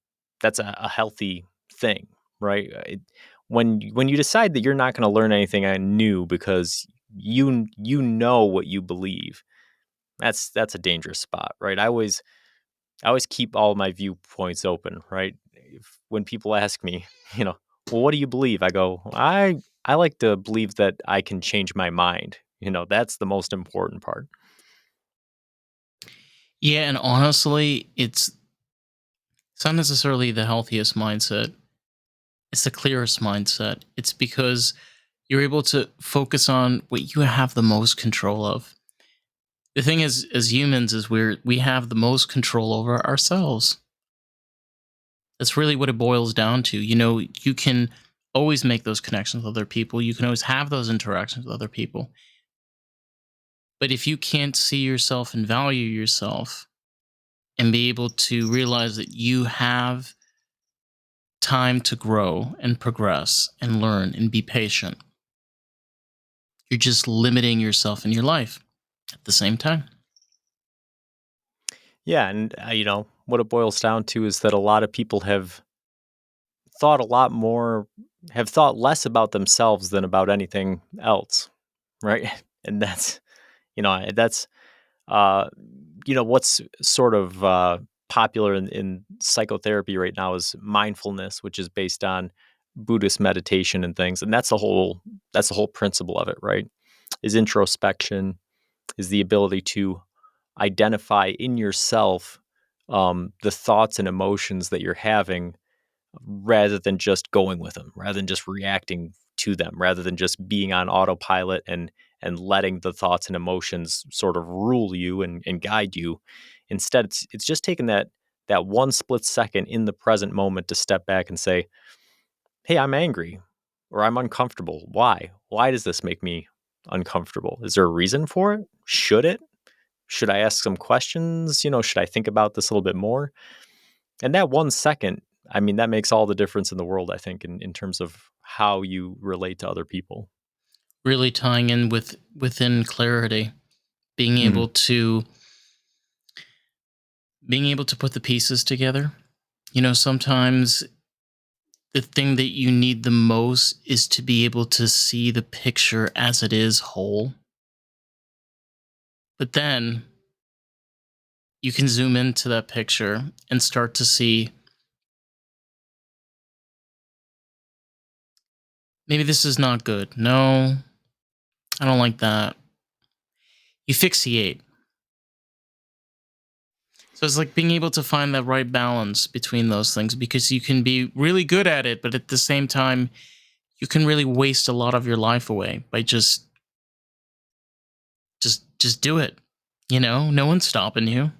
that's a healthy thing, right? When you decide that you're not going to learn anything new because you know what you believe, that's a dangerous spot, right? I always keep all my viewpoints open, right? When people ask me, well, what do you believe? I go, I like to believe that I can change my mind. That's the most important part. Yeah. And honestly, it's not necessarily the healthiest mindset. It's the clearest mindset. It's because you're able to focus on what you have the most control of. The thing is, as humans, is we have the most control over ourselves. That's really what it boils down to. You can always make those connections with other people. You can always have those interactions with other people. But if you can't see yourself and value yourself and be able to realize that you have time to grow and progress and learn and be patient, you're just limiting yourself in your life at the same time. Yeah, and what it boils down to is that a lot of people thought a lot more have thought less about themselves than about anything else, right? And that's uh what's sort of popular in psychotherapy right now is mindfulness, which is based on Buddhist meditation and things. And that's the whole principle of it, right? Is introspection, is the ability to identify in yourself the thoughts and emotions that you're having rather than just going with them, rather than just reacting to them, rather than just being on autopilot and letting the thoughts and emotions sort of rule you and guide you. Instead, it's just taking that one split second in the present moment to step back and say, "Hey, I'm angry or I'm uncomfortable. Why? Why does this make me uncomfortable? Is there a reason for it? Should it? Should I ask some questions? Should I think about this a little bit more?" And that 1 second, I mean, that makes all the difference in the world, I think, in terms of how you relate to other people. Really tying in within clarity, being Mhm. able to put the pieces together. Sometimes the thing that you need the most is to be able to see the picture as it is whole. But then you can zoom into that picture and start to see, maybe this is not good. No, I don't like that. You fixate. So it's like being able to find that right balance between those things, because you can be really good at it, but at the same time, you can really waste a lot of your life away by just do it. No one's stopping you.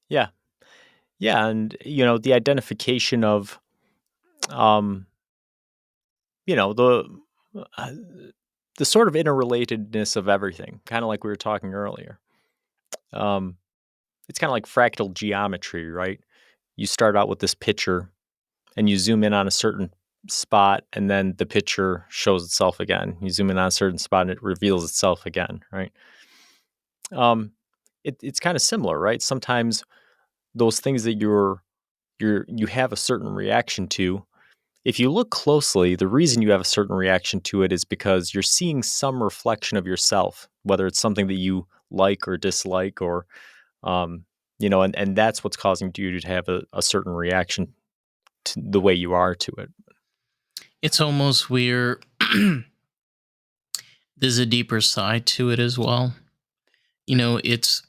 Yeah. Yeah, and, the identification of, um, the uh, the sort of interrelatedness of everything, kinda like we were talking earlier. Um, it's kinda like fractal geometry, right? You start out with this picture, and you zoom in on a certain spot, and then the picture shows itself again. You zoom in on a certain spot, and it reveals itself again, right? Um, it's kinda similar, right? Sometimes those things that you have a certain reaction to, if you look closely, the reason you have a certain reaction to it is because you're seeing some reflection of yourself, whether it's something that you like or dislike or, and that's what's causing you to have a certain reaction to the way you are to it. It's almost where there's a deeper side to it as well. It's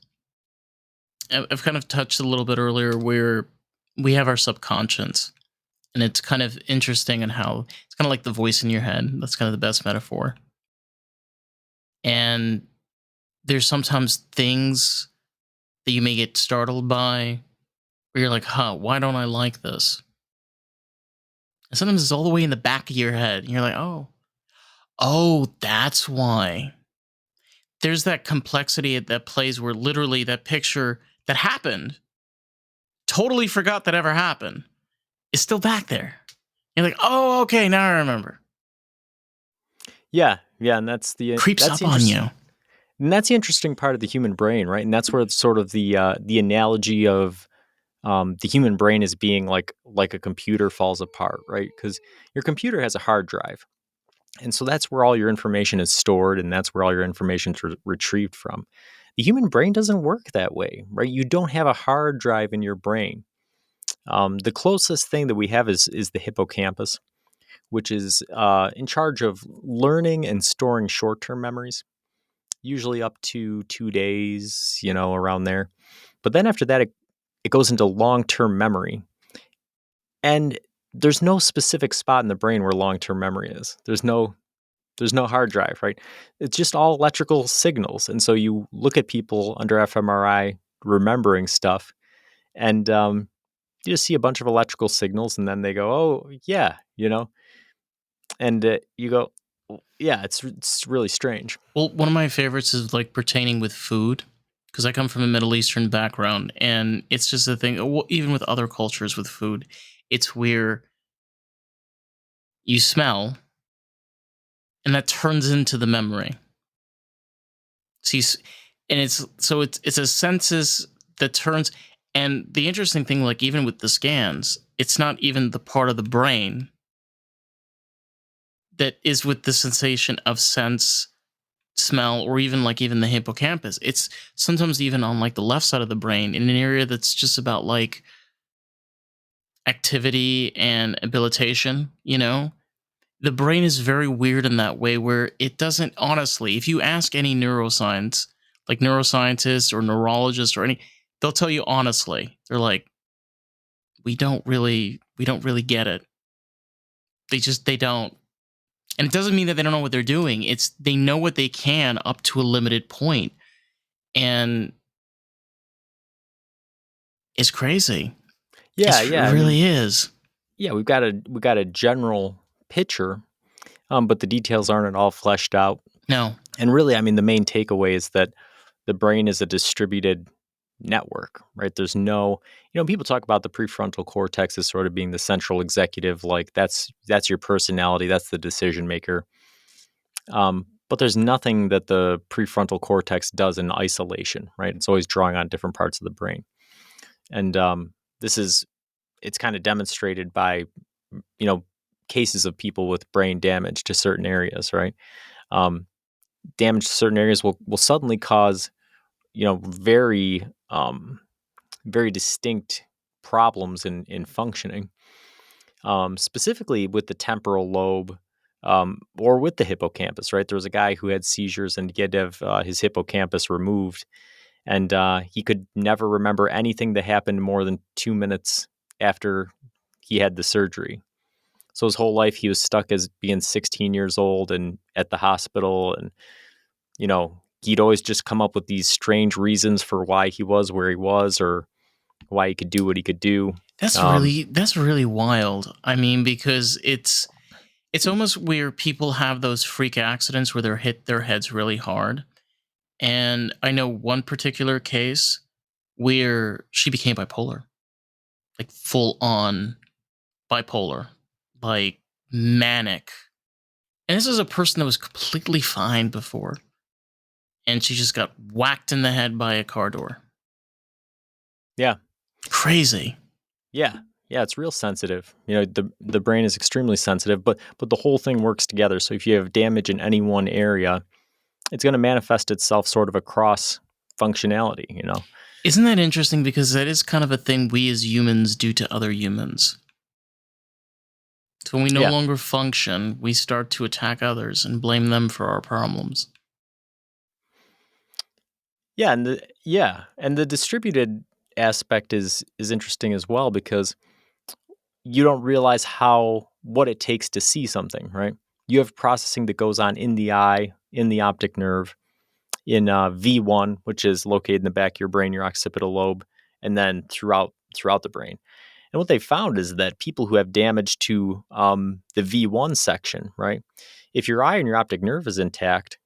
I've kind of touched a little bit earlier where we have our subconscious, and it's kind of interesting in how it's kind of like the voice in your head. That's kind of the best metaphor. And there's sometimes things that you may get startled by where you're like, why don't I like this? And sometimes it's all the way in the back of your head. And you're like, oh, that's why. There's that complexity at that plays where literally that picture that happened, totally forgot that ever happened, is still back there. You're like, oh, okay, now I remember. Yeah, yeah, and Creeps up on you. that's the interesting part of the human brain, right? And that's where it's sort of the analogy of the human brain as being like a computer falls apart, right? Because your computer has a hard drive, and so that's where all your information is stored, and that's where all your information is retrieved from. The human brain doesn't work that way, right? You don't have a hard drive in your brain. The closest thing that we have is the hippocampus, which is in charge of learning and storing short term memories, usually up to 2 days, around there. But then after that, it goes into long term memory. And there's no specific spot in the brain where long term memory is. There's no There's no hard drive, right? It's just all electrical signals. And so you look at people under fMRI remembering stuff, and you just see a bunch of electrical signals, and then they go, "Oh, yeah," and you go, "Yeah, it's really strange." Well, one of my favorites is like pertaining with food, because I come from a Middle Eastern background, and it's just a thing. Even with other cultures with food, it's where you smell, and that turns into the memory. See, and it's a census that turns. And the interesting thing, like even with the scans, it's not even the part of the brain that is with the sensation of sense, smell, or even the hippocampus. It's sometimes even on like the left side of the brain in an area that's just about like activity and habilitation, the brain is very weird in that way where it doesn't, honestly, if you ask any neuroscience, like neuroscientists or neurologists or any, they'll tell you honestly, they're like, we don't really get it. They don't. And it doesn't mean that they don't know what they're doing. It's they know what they can up to a limited point. And it's crazy. Yeah, It yeah. I mean, really is. yeah, we've got a general picture, but the details aren't at all fleshed out. No. And really, I mean, the main takeaway is that the brain is a distributed network, right? There's no, people talk about the prefrontal cortex as sort of being the central executive, like that's your personality, that's the decision maker. But there's nothing that the prefrontal cortex does in isolation, right? It's always drawing on different parts of the brain, and this is it's kind of demonstrated by you know cases of people with brain damage to certain areas, right? Um, Damage to certain areas will suddenly cause very very distinct problems in functioning, specifically with the temporal lobe, or with the hippocampus. Right, there was a guy who had seizures and he had to have his hippocampus removed, and he could never remember anything that happened more than 2 minutes after he had the surgery. So his whole life he was stuck as being 16 years old and at the hospital, and he'd always just come up with these strange reasons for why he was where he was, or why he could do what he could do. That's Um, really that's really wild. I mean, because it's almost where people have those freak accidents where they're hit their heads really hard. And I know one particular case where she became bipolar, like full on bipolar, like manic. And this is a person that was completely fine before, and she just got whacked in the head by a car door. yeah, Crazy. yeah, yeah. It's real sensitive. The brain is extremely sensitive, but the whole thing works together. So if you have damage in any one area, it's going to manifest itself sort of across functionality. Isn't that interesting? Because that is kind of a thing we as humans do to other humans. So when we no Yeah, longer function, we start to attack others and blame them for our problems. and the distributed aspect is interesting as well, because you don't realize what it takes to see something, right? You have processing that goes on in the eye, in the optic nerve, in V1, which is located in the back of your brain, your occipital lobe, and then throughout the brain. And what they found is that people who have damage to the V1 section, right? If your eye and your optic nerve is intact,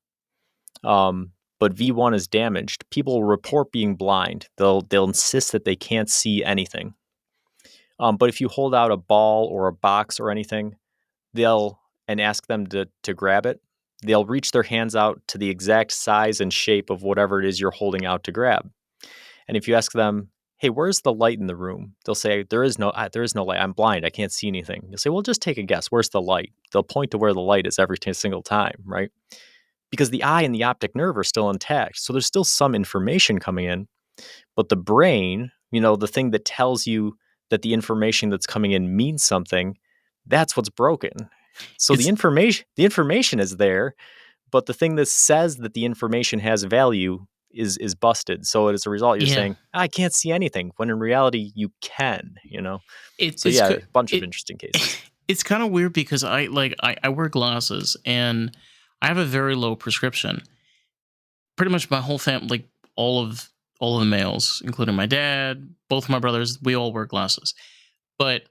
but V1 is damaged, people will report being blind. They'll insist that they can't see anything. But if you hold out a ball or a box or anything, they'll and ask them to grab it, they'll reach their hands out to the exact size and shape of whatever it is you're holding out to grab. And if you ask them, "Hey, where's the light in the room?" They'll say, "There is no light. I'm blind. I can't see anything." You'll say, "Well, just take a guess. Where's the light?" They'll point to where the light is every single time, right? Because the eye and the optic nerve are still intact. So there's still some information coming in, but the brain, the thing that tells you that the information that's coming in means something, that's what's broken. So the It's information is there, but the thing that says that the information has value is busted. So as a result, you're yeah. saying, "I can't see anything," when in reality you can. It So it's yeah, co- a bunch of it interesting cases. it's kind of weird because I wear glasses, and I have a very low prescription. Pretty much my whole family, like all of all of the males, including my dad, both of my brothers, we all wear glasses. But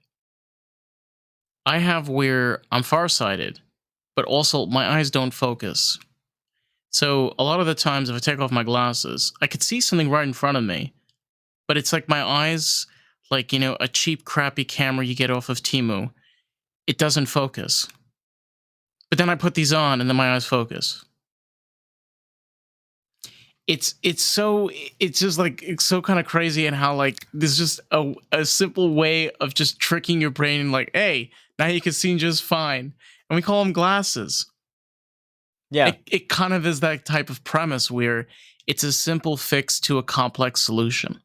I have where I'm farsighted, but also my eyes don't focus. So a lot of the times, if I take off my glasses, I could see something right in front of me, but it's like my eyes, like a cheap, crappy camera you get off of Timu. It doesn't focus. But then I put these on, and then my eyes focus. It's just like it's so kind of crazy, and how like there's just a simple way of just tricking your brain, and like, hey, now you can see just fine, and we call them glasses. Yeah. It kind of is that type of premise where it's a simple fix to a complex solution.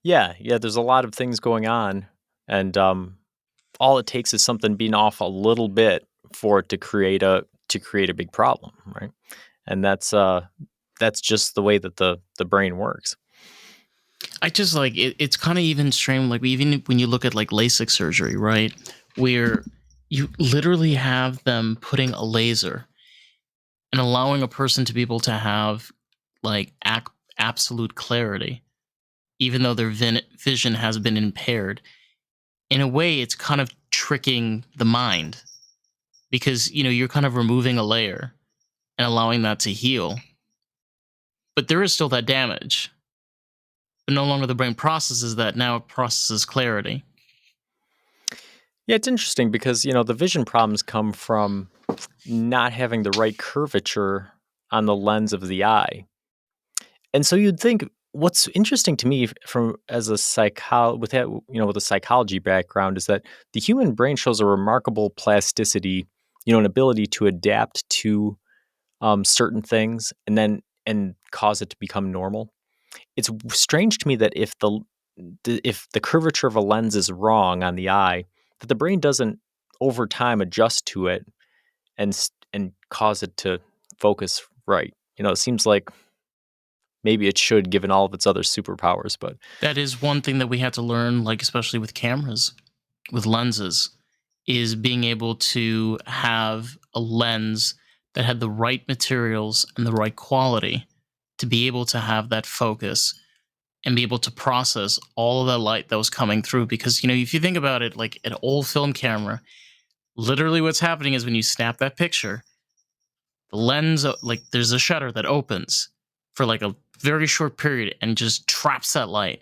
Yeah, yeah, there's a lot of things going on, and, all it takes is something being off a little bit for it to create a big problem, right? And that's just the way that the brain works. I just like it's kind of even strange, like even when you look at like LASIK surgery, right? Where you literally have them putting a laser and allowing a person to be able to have like absolute clarity, even though their vision has been impaired. In a way, it's kind of tricking the mind because you're kind of removing a layer and allowing that to heal, but there is still that damage. But no longer the brain processes that; now it processes clarity. Yeah, it's interesting because, the vision problems come from not having the right curvature on the lens of the eye. And so you'd think what's interesting to me from as a with that, with a psychology background is that the human brain shows a remarkable plasticity, an ability to adapt to certain things and cause it to become normal. It's strange to me that if the curvature of a lens is wrong on the eye, that the brain doesn't over time adjust to it and cause it to focus right. It seems like maybe it should, given all of its other superpowers, but That is one thing that we had to learn, like especially with cameras, with lenses, is being able to have a lens that had the right materials and the right quality to be able to have that focus and be able to process all of that light that was coming through. Because, if you think about it, like an old film camera, literally what's happening is when you snap that picture, the lens, like there's a shutter that opens for like a very short period and just traps that light,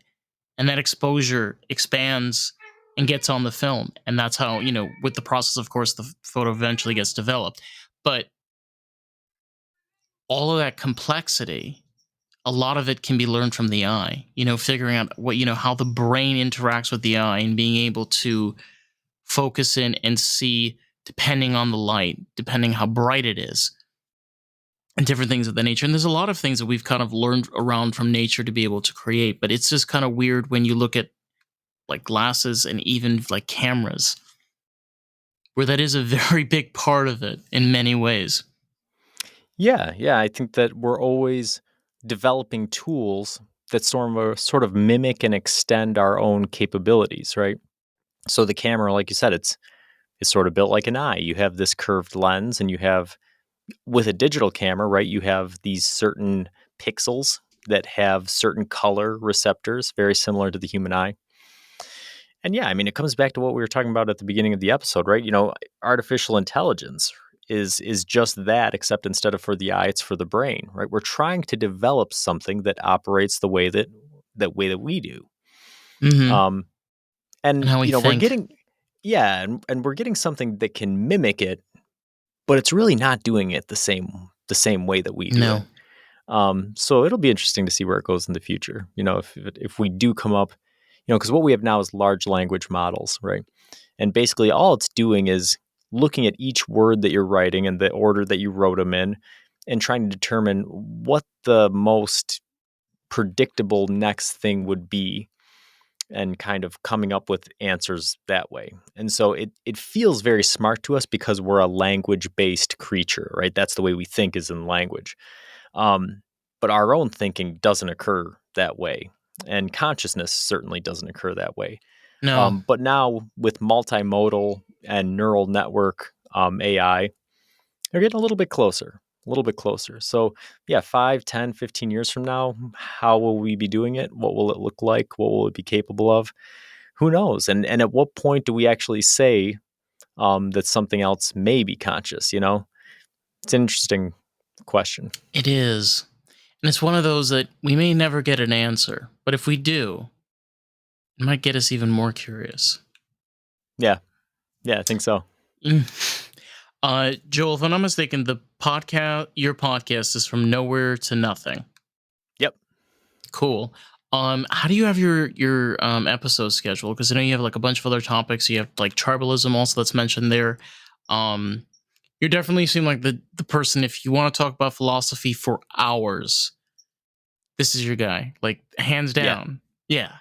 and that exposure expands and gets on the film, and that's how with the process, of course, the photo eventually gets developed. But all of that complexity, a lot of it can be learned from the eye, figuring out what how the brain interacts with the eye and being able to focus in and see, depending on the light, depending how bright it is, and different things of the nature. And there's a lot of things that we've kind of learned around from nature to be able to create, but it's just kind of weird when you look at like glasses and even like cameras, where that is a very big part of it in many ways. yeah, yeah, I think that we're always developing tools that sort of mimic and extend our own capabilities, right? So the camera, like you said, it's sort of built like an eye. You have this curved lens, and you have with a digital camera, right? You have these certain pixels that have certain color receptors, very similar to the human eye. And yeah, I mean, it comes back to what we were talking about at the beginning of the episode, right? Artificial intelligence is just that, except instead of for the eye, it's for the brain, right? We're trying to develop something that operates the way that we do. Hmm. Um, And and how we we're think. getting yeah, and we're getting something that can mimic it, but it's really not doing it the same way that we do it. No. So it'll be interesting to see where it goes in the future. If we do come up, because what we have now is large language models, right? And basically, all it's doing is looking at each word that you're writing and the order that you wrote them in, and trying to determine what the most predictable next thing would be, and kind of coming up with answers that way. And so it feels very smart to us because we're a language based creature, right? That's the way we think, is in language. Um, but our own thinking doesn't occur that way. And consciousness certainly doesn't occur that way. No. But now with multimodal and neural network AI, They're getting a little bit closer, a little bit closer. So, yeah, 5, 10, 15 years from now, how will we be doing it? What will it look like? What will it be capable of? Who knows? And at what point do we actually say that something else may be conscious? It's an interesting question. It is. And it's one of those that we may never get an answer, but if we do, it might get us even more curious. Yeah, yeah, I think so. Mm. Joel, if I'm not mistaken, your podcast is from nowhere to nothing. Yep. Cool. How do you have your episode schedule? Because I know you have like a bunch of other topics. You have like tribalism also that's mentioned there. Um, you definitely seem like the person, if you want to talk about philosophy for hours, this is your guy. Like hands Yeah. down. Yeah.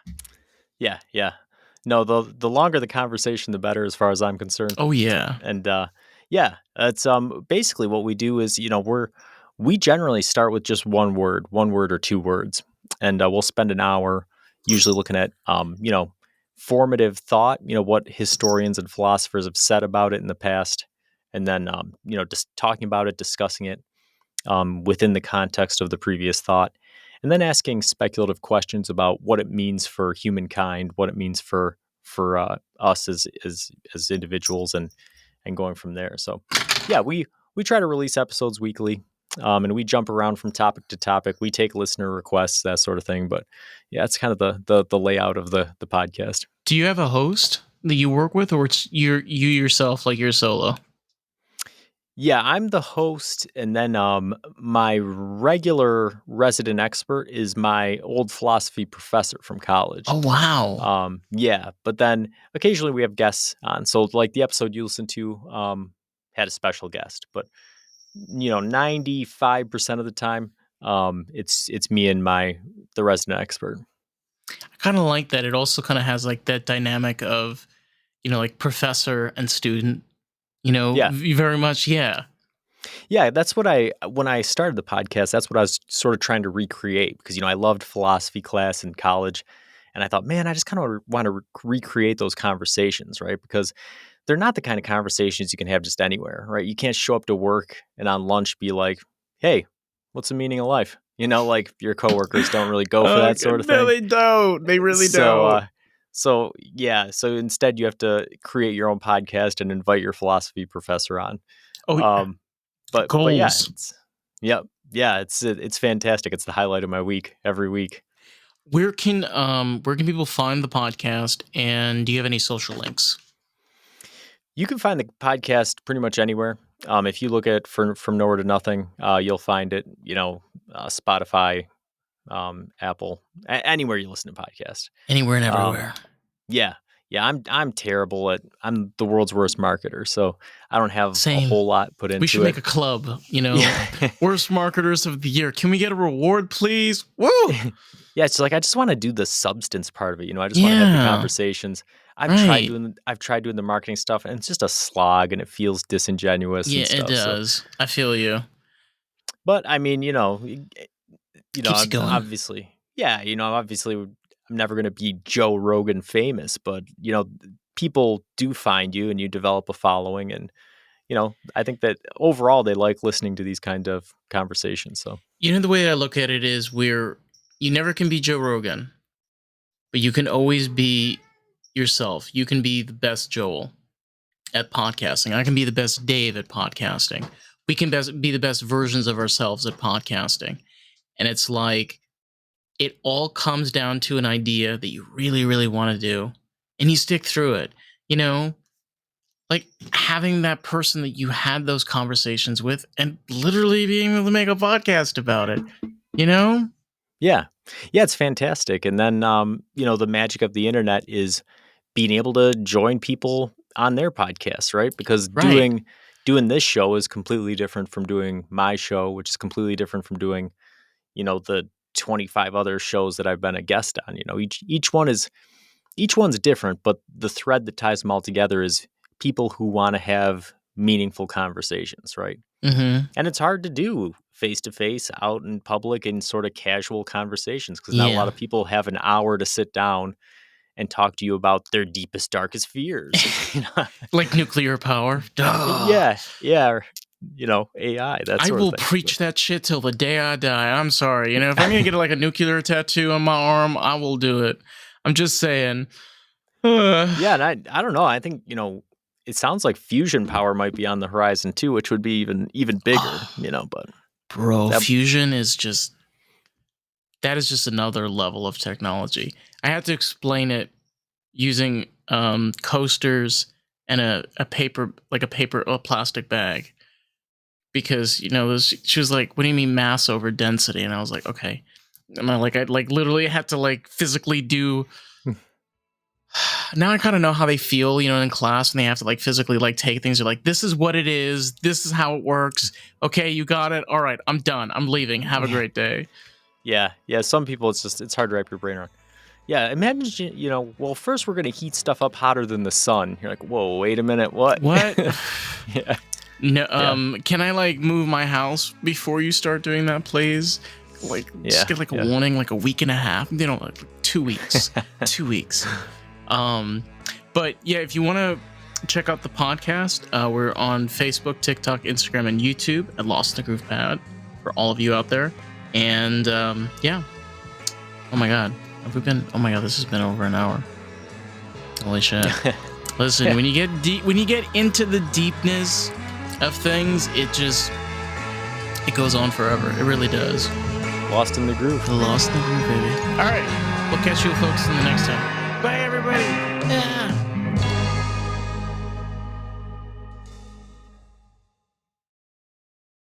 Yeah, yeah. No, the longer the conversation, the better, as far as I'm concerned. Oh yeah. And yeah, it's basically what we do is we generally start with just one word or two words, and we'll spend an hour usually looking at formative thought, what historians and philosophers have said about it in the past, and then just talking about it, discussing it within the context of the previous thought, and then asking speculative questions about what it means for humankind, what it means for us as individuals, and going from there. So, yeah, we try to release episodes weekly, and we jump around from topic to topic. We take listener requests, that sort of thing. But yeah, it's kind of the layout of the podcast. Do you have a host that you work with, or it's you yourself, like you're solo? Yeah, I'm the host, and then my regular resident expert is my old philosophy professor from college. Oh wow. Yeah, but then occasionally we have guests on. So, like the episode you listened to, had a special guest, but 95% of the time, it's me and the resident expert. I kind of like that. It also kind of has like that dynamic of, like professor and student, Yeah. very much. Yeah. Yeah, that's what when I started the podcast, that's what I was sort of trying to recreate because, I loved philosophy class in college. And I thought, man, I just kind of want to recreate those conversations, right? Because they're not the kind of conversations you can have just anywhere, right? You can't show up to work and on lunch be like, hey, what's the meaning of life? Like your coworkers don't really go for that sort of No, thing. they don't. They really So, don't. so yeah, so instead you have to create your own podcast and invite your philosophy professor on. Oh, Um, but yeah, goals. yep, yeah, it's fantastic. It's the highlight of my week every week. Where can people find the podcast, and do you have any social links? You can find the podcast pretty much anywhere. If you look at from nowhere to nothing, you'll find it. Spotify, Apple, anywhere you listen to podcasts. Anywhere and Um, everywhere. yeah, yeah. I'm terrible at. I'm the world's worst marketer, so I don't have a Same. whole lot put into it. We should make a club, Yeah. worst marketers of the year. Can we get a reward, please? Woo! Yeah, it's like I just want to do the substance part of it. I just want to have the Yeah. conversations. I've tried doing the marketing stuff, and it's just a slog, and it feels disingenuous. Yeah, and stuff, it does. So. I feel you. But I mean, Keeps you going. obviously, yeah, obviously, I'm never going to be Joe Rogan famous, but people do find you, and you develop a following, and I think that overall they like listening to these kind of conversations. So. The way I look at it is you never can be Joe Rogan, but you can always be yourself. You can be the best Joel at podcasting. I can be the best Dave at podcasting. We can be the best versions of ourselves at podcasting. And it's like, it all comes down to an idea that you really, really want to do, and you stick through it. Like having that person that you had those conversations with and literally being able to make a podcast about it, Yeah. Yeah, it's fantastic. And then, the magic of the internet is being able to join people on their podcasts, right? Because Right. doing this show is completely different from doing my show, which is completely different from doing, the 25 other shows that I've been a guest on. Each one's different, but the thread that ties them all together is people who want to have meaningful conversations, right? Mm-hmm. And it's hard to do face to face out in public in sort of casual conversations because not a lot of people have an hour to sit down and talk to you about their deepest, darkest fears. Like nuclear power. Yeah, yeah. AI, that I sort of will thing. preach that shit till the day I die. I'm sorry. If I'm gonna get like a nuclear tattoo on my arm, I will do it. I'm just saying. Yeah, and I don't know. I think, it sounds like fusion power might be on the horizon too, which would be even bigger, but Bro, that fusion is just that is just another level of technology. I had to explain it using coasters and a paper, like a plastic bag, because she was like, "What do you mean mass over density?" And I was like, "Okay." And I literally had to like physically do. Now I kind of know how they feel, in class, and they have to like physically like take things. They're like, "This is what it is. This is how it works." Okay, you got it. All right, I'm done. I'm leaving. Have a great day. Yeah, some people it's hard to wrap your brain around. Yeah, imagine, well, first we're gonna heat stuff up hotter than the sun. You're like, whoa, wait a minute, what? What? Yeah, No, yeah, can I like move my house before you start doing that, please? Like, just get like a yeah. warning, like a week and a half. Like 2 weeks, 2 weeks. But yeah, if you want to check out the podcast, we're on Facebook, TikTok, Instagram, and YouTube at Lost in the Groove Pad for all of you out there. And yeah, oh my god, have we been? Oh my god, this has been over an hour. Holy shit! Listen, when you get deep, when you get into the deepness of things, it goes on forever. It really does. Lost in the groove. Lost in the groove, baby. All right, we'll catch you folks in the next time.